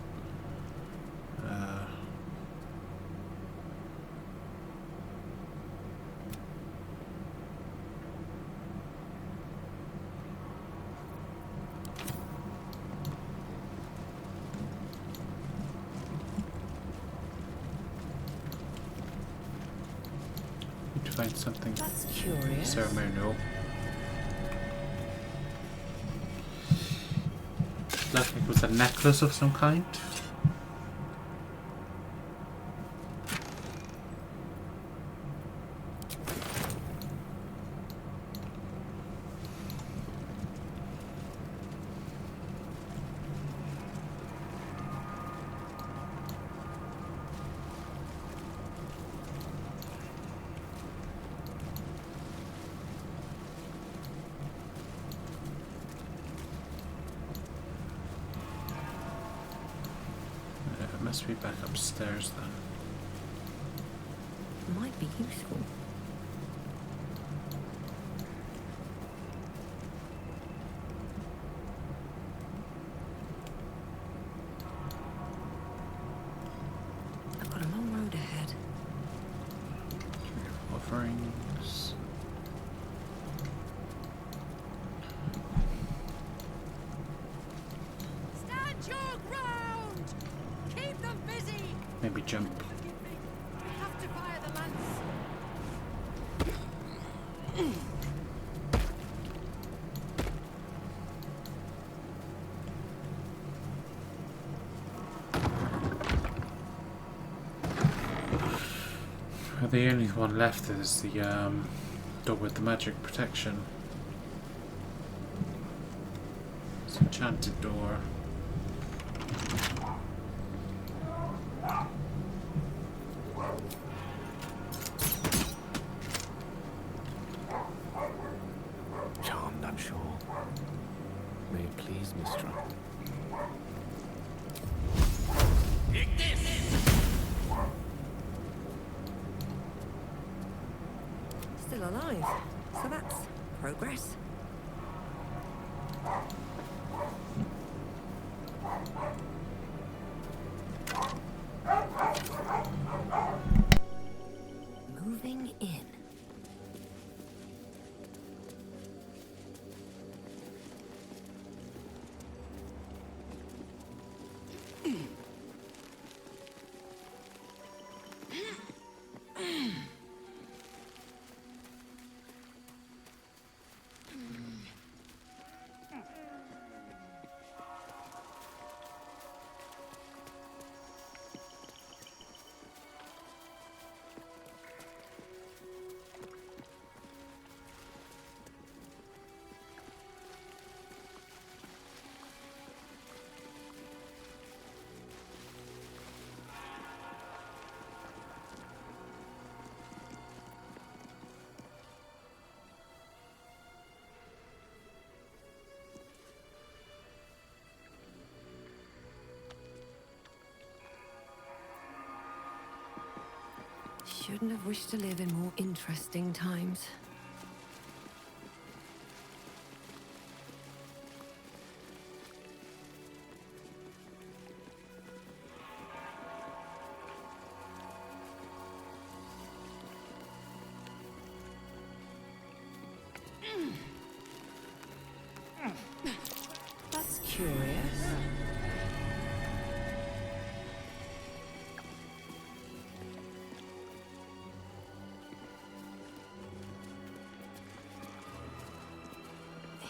Find something that's curious. Ceremonial. Looks like it was a necklace of some kind. Must be back upstairs then. Might be useful. I've got a long road ahead. Offerings. Maybe jump. Have to fire the lance. The only one left is the door with the magic protection. It's an enchanted door. Charmed, I'm sure. May it please, Mistra. Still alive. So that's progress. Moving in. Shouldn't have wished to live in more interesting times. That's curious.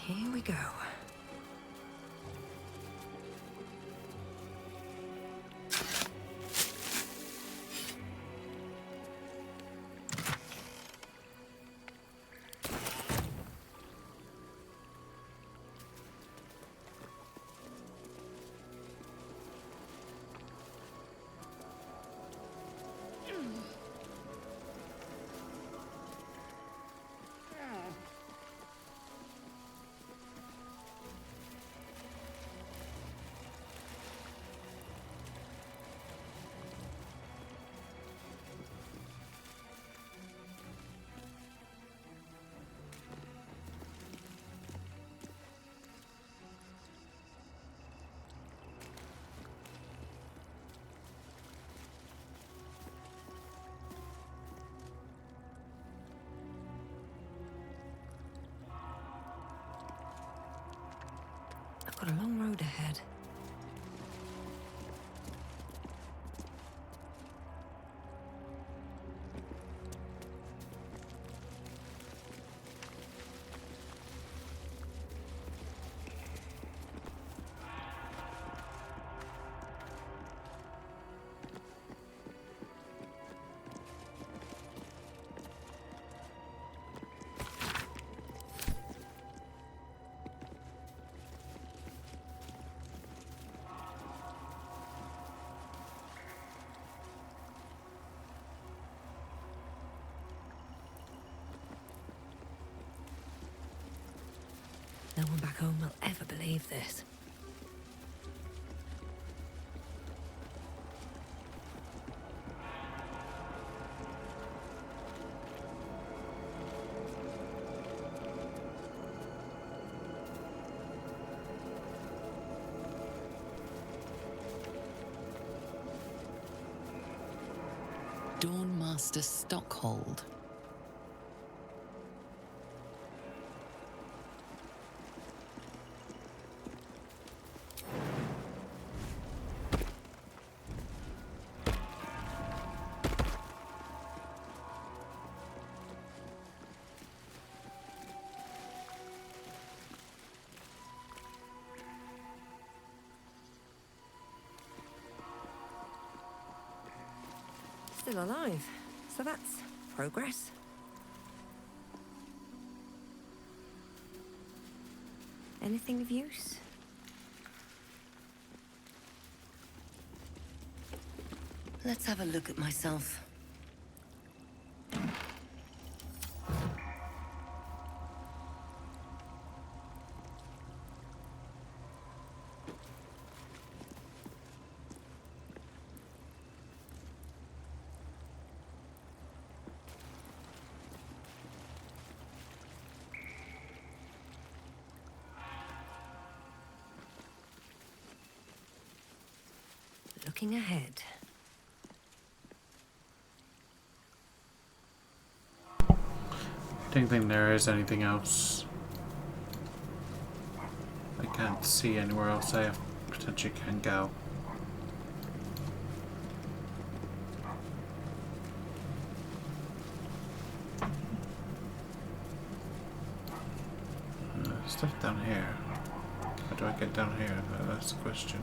Here we go. I've got a long road ahead. No one back home will ever believe this. Dawnmaster Stockhold. still alive, so that's progress. Anything of use? Let's have a look at myself. Looking ahead. Don't think there is anything else. I can't see anywhere else I potentially can go. Stuff down here. How do I get down here? That's the question.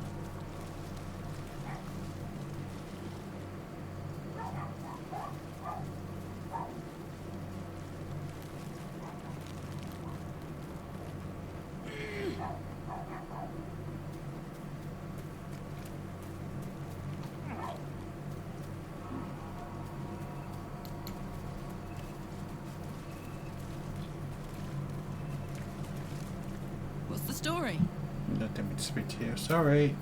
What's the story? Nothing to speak to you. Sorry.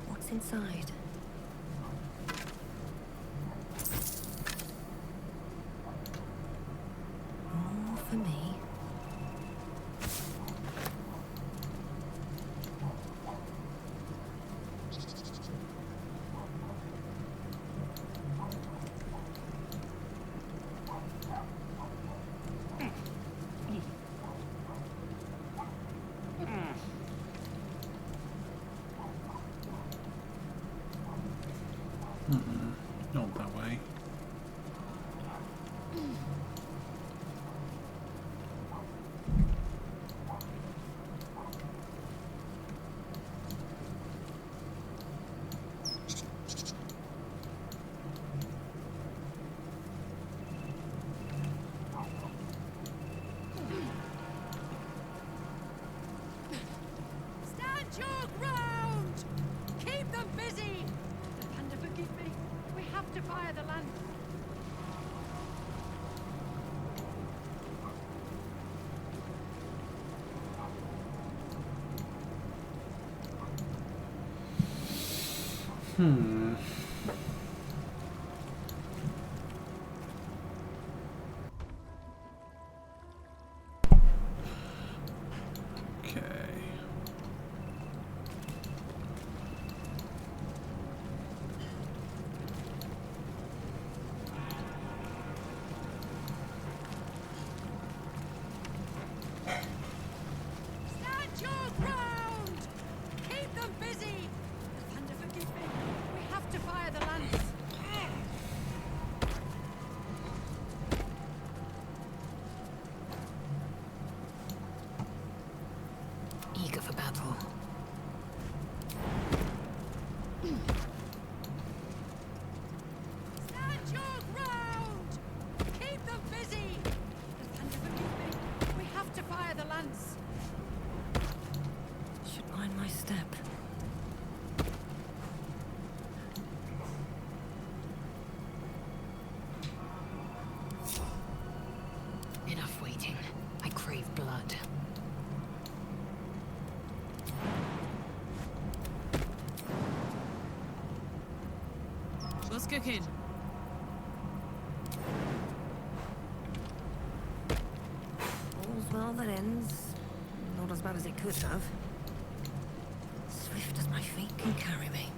What's inside? More for me. Not that way. Stand your ground! Keep them busy! Panda, forgive me. We have to fire the land. Okay. Stand your ground! Keep them busy! Panda, forgive me. We have cooking? All's well that ends. Not as bad as it could have. Swift as my feet can carry me.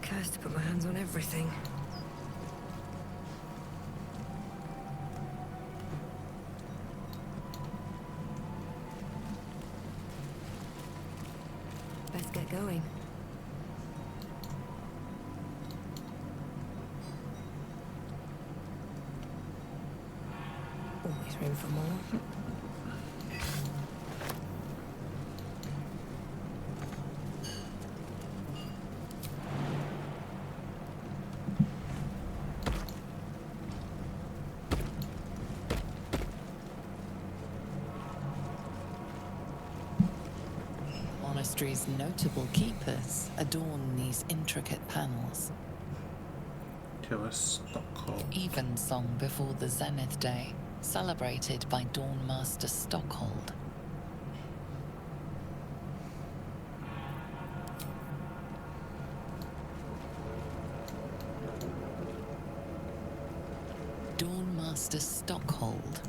Cursed to put my hands on everything. Best get going. Always room for more. Monastery's notable keepers adorn these intricate panels. To a Stockholm. Evensong before the Zenith Day, celebrated by Dawnmaster Stockhold. Dawnmaster Stockhold.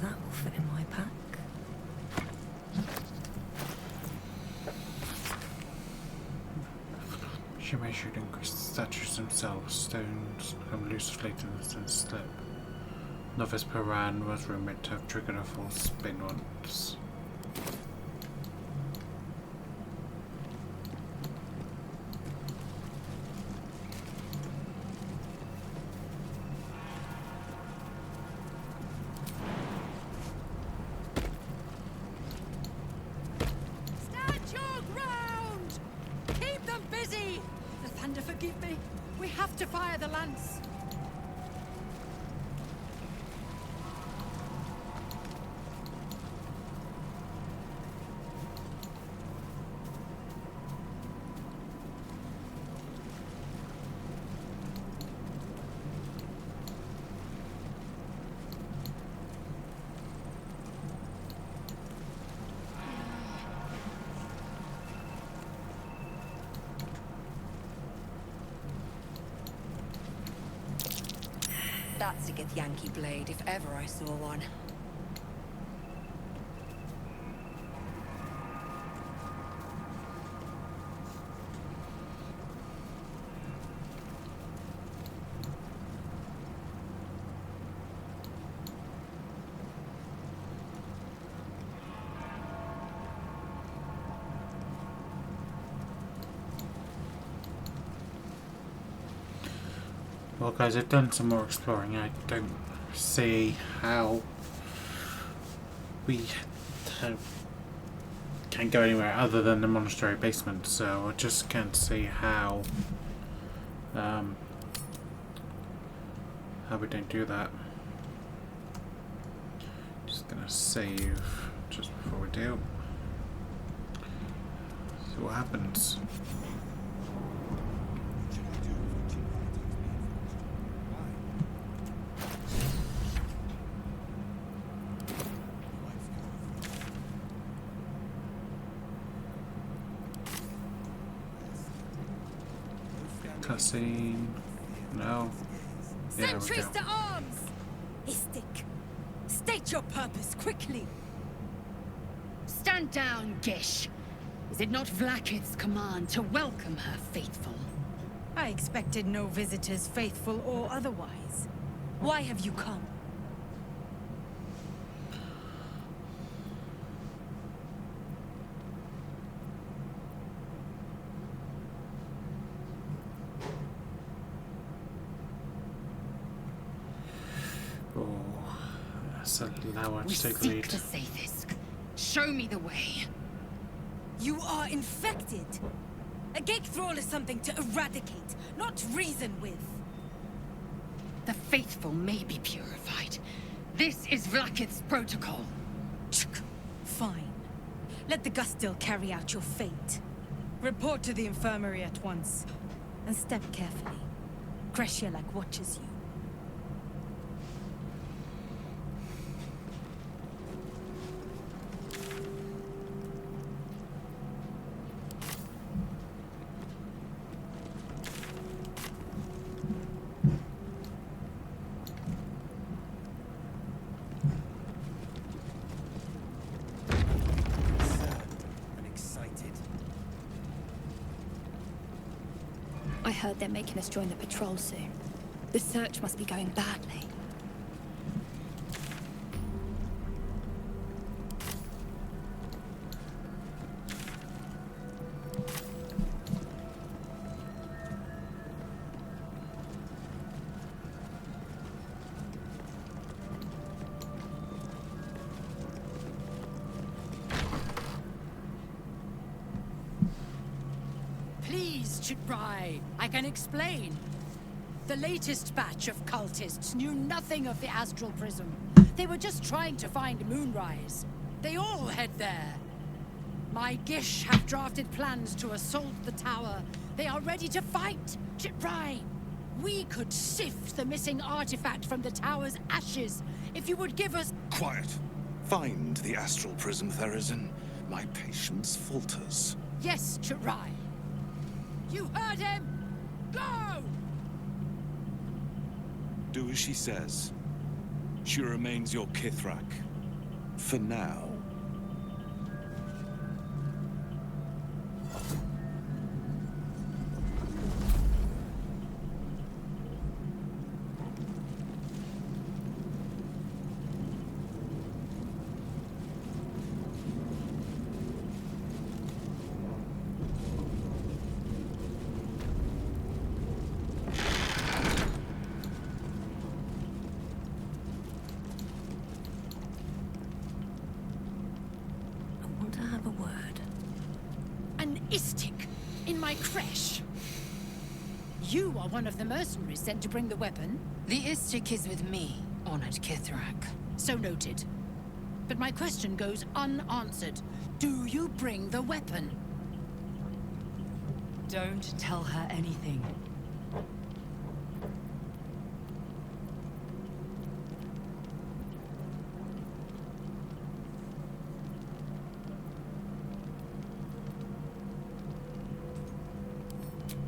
That will fit in my pack. She measured and increased the statures themselves. Stones become loose, floating and slip. Novice Paran was rumored to have triggered a full spin once. Forgive me. We have to fire the lance. That's a Githyanki blade, if ever I saw one. Well guys, I've done some more exploring. I don't see how we can't go anywhere other than the monastery basement, so I just can't see how we don't do that. Just gonna save just before we do. See what happens. Cutscene. No. Yeah, there we Sentries go. to arms! Istik, state your purpose quickly. Stand down, Gish. Is it not Vlaakith's command to welcome her faithful? I expected no visitors, faithful or otherwise. Why have you come? Allow her We to take the seek lead. the Sathisk. Show me the way. You are infected. A gate thrall is something to eradicate, not reason with. The faithful may be purified. This is Vlaakith's protocol. Fine. Let the Gustil carry out your fate. Report to the infirmary at once. And step carefully. Crèche watches you. I heard they're making us join the patrol soon. The search must be going badly. Please, Chitrai, I can explain. The latest batch of cultists knew nothing of the astral prism. They were just trying to find Moonrise. They all head there. My Gish have drafted plans to assault the tower. They are ready to fight, Chitrai. We could sift the missing artifact from the tower's ashes if you would give us... Quiet. Find the astral prism, Therazin. My patience falters. Yes, Chitrai. You heard him! Go! Do as she says. She remains your Kithrak. For now. Istik in my Crèche. You are one of the mercenaries sent to bring the weapon. The Istik is with me, honored Kithrak. So noted. But my question goes unanswered. Do you bring the weapon? Don't tell her anything.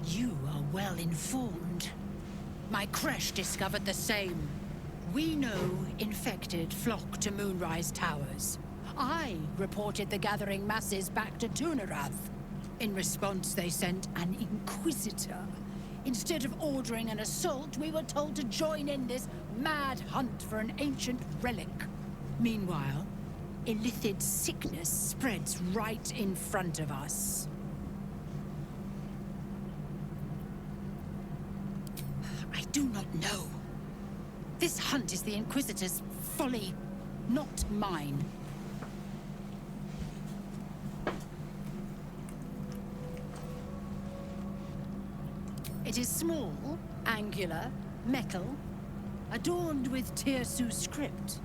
You are well informed. My Crèche discovered the same. We know infected flock to Moonrise Towers. I reported the gathering masses back to Tunarath. In response, they sent an Inquisitor. Instead of ordering an assault, we were told to join in this mad hunt for an ancient relic. Meanwhile, illithid sickness spreads right in front of us. I do not know. This hunt is the Inquisitor's folly, not mine. It is small, angular, metal, adorned with Tirsu script.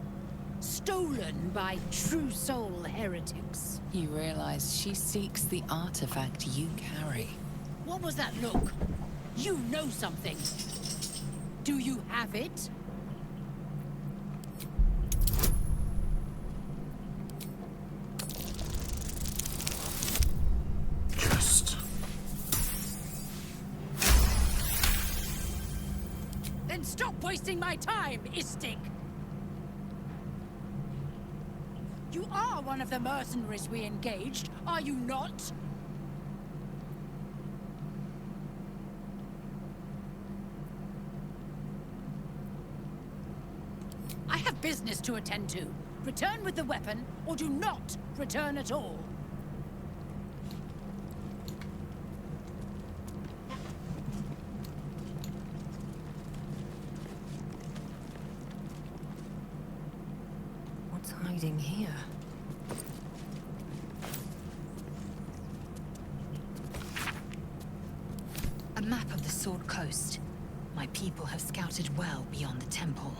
Stolen by true soul heretics. You realize she seeks the artifact you carry. What was that look? You know something. Do you have it? Just. Then stop wasting my time, Istik! You are one of the mercenaries we engaged, are you not? I have business to attend to. Return with the weapon, or do not return at all. What's hiding here? A map of the Sword Coast. My people have scouted well beyond the temple.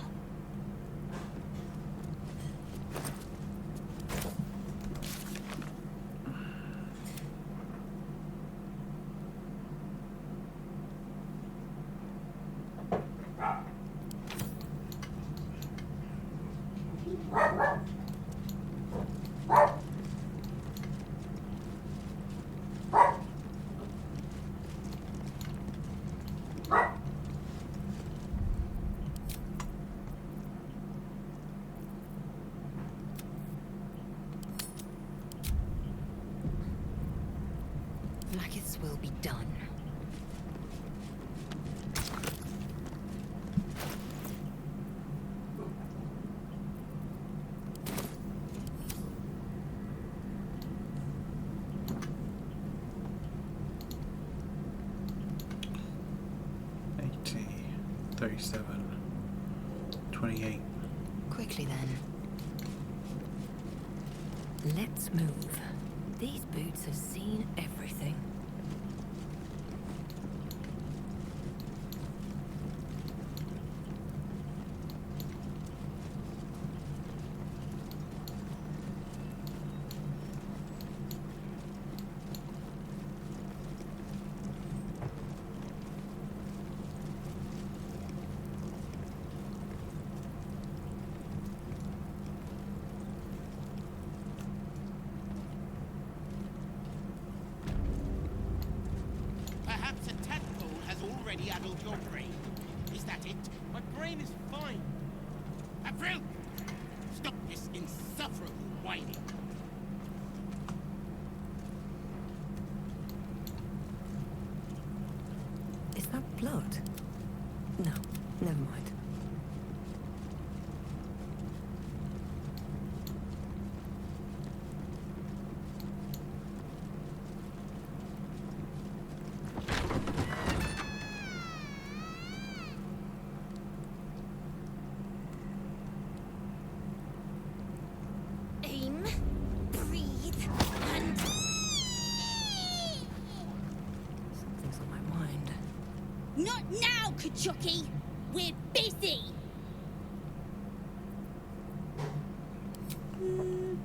Blacketh's will be done. $37, $28. Quickly then. Let's move. These boots have seen everything. Perhaps a tadpole has already addled your brain. Is that it? My brain is fine. Avril! Stop this insufferable whining. Is that blood? No, never mind. Aim, breathe, and... Something's on my mind. Not now, Kachuki! We're busy!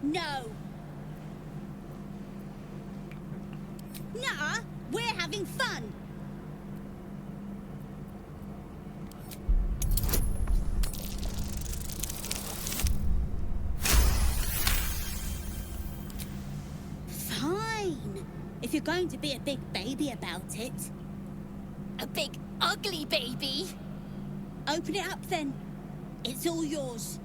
No. Nuh-uh, we're having fun! Fine, if you're going to be a big baby about it. A big, ugly baby? Open it up then. It's all yours.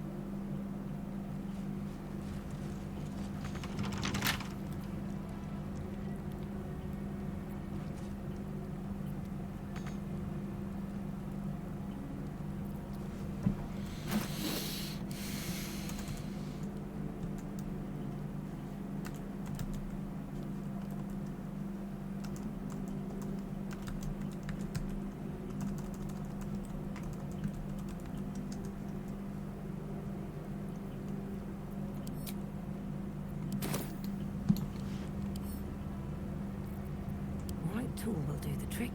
Right tool will do the trick.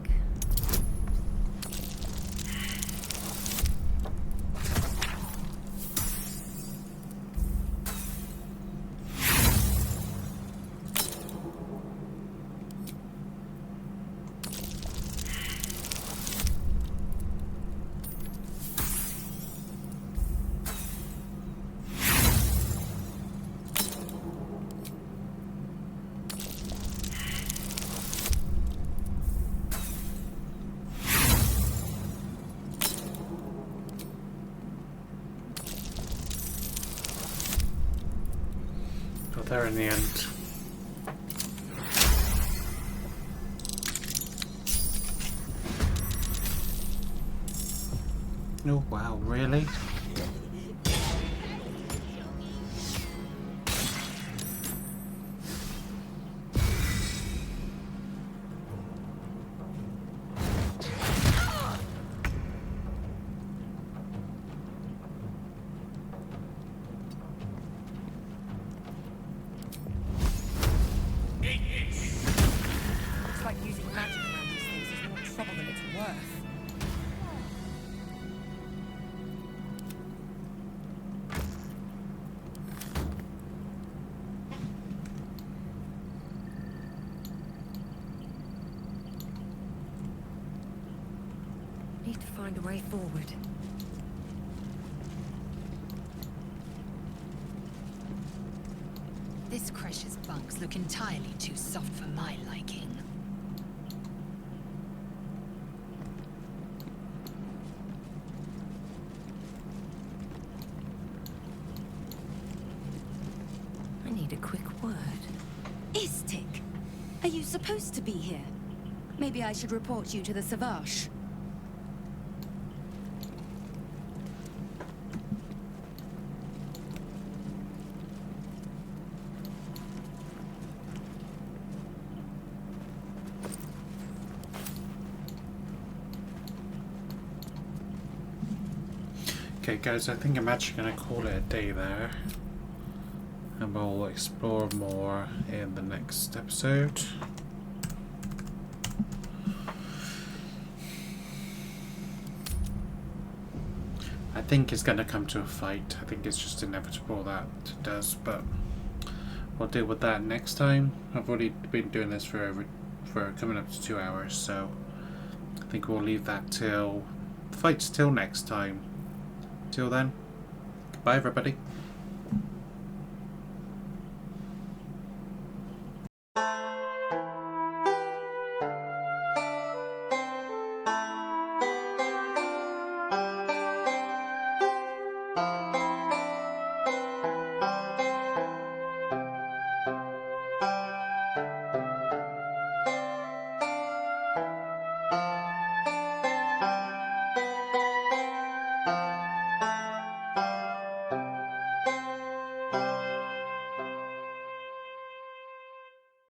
Got there in the end. Oh wow, really? Looks like using magic around these things is more trouble than it's worth. Need to find a way forward. This Crèche's bunks look entirely too soft for my liking. I need a quick word. Istik, are you supposed to be here? Maybe I should report you to the Savage. Okay guys, I think I'm actually going to call it a day there. And we'll explore more in the next episode. I think it's going to come to a fight. I think it's just inevitable that it does, but we'll deal with that next time. I've already been doing this for coming up to 2 hours, so I think we'll leave that till fights till next time. Till then, bye everybody.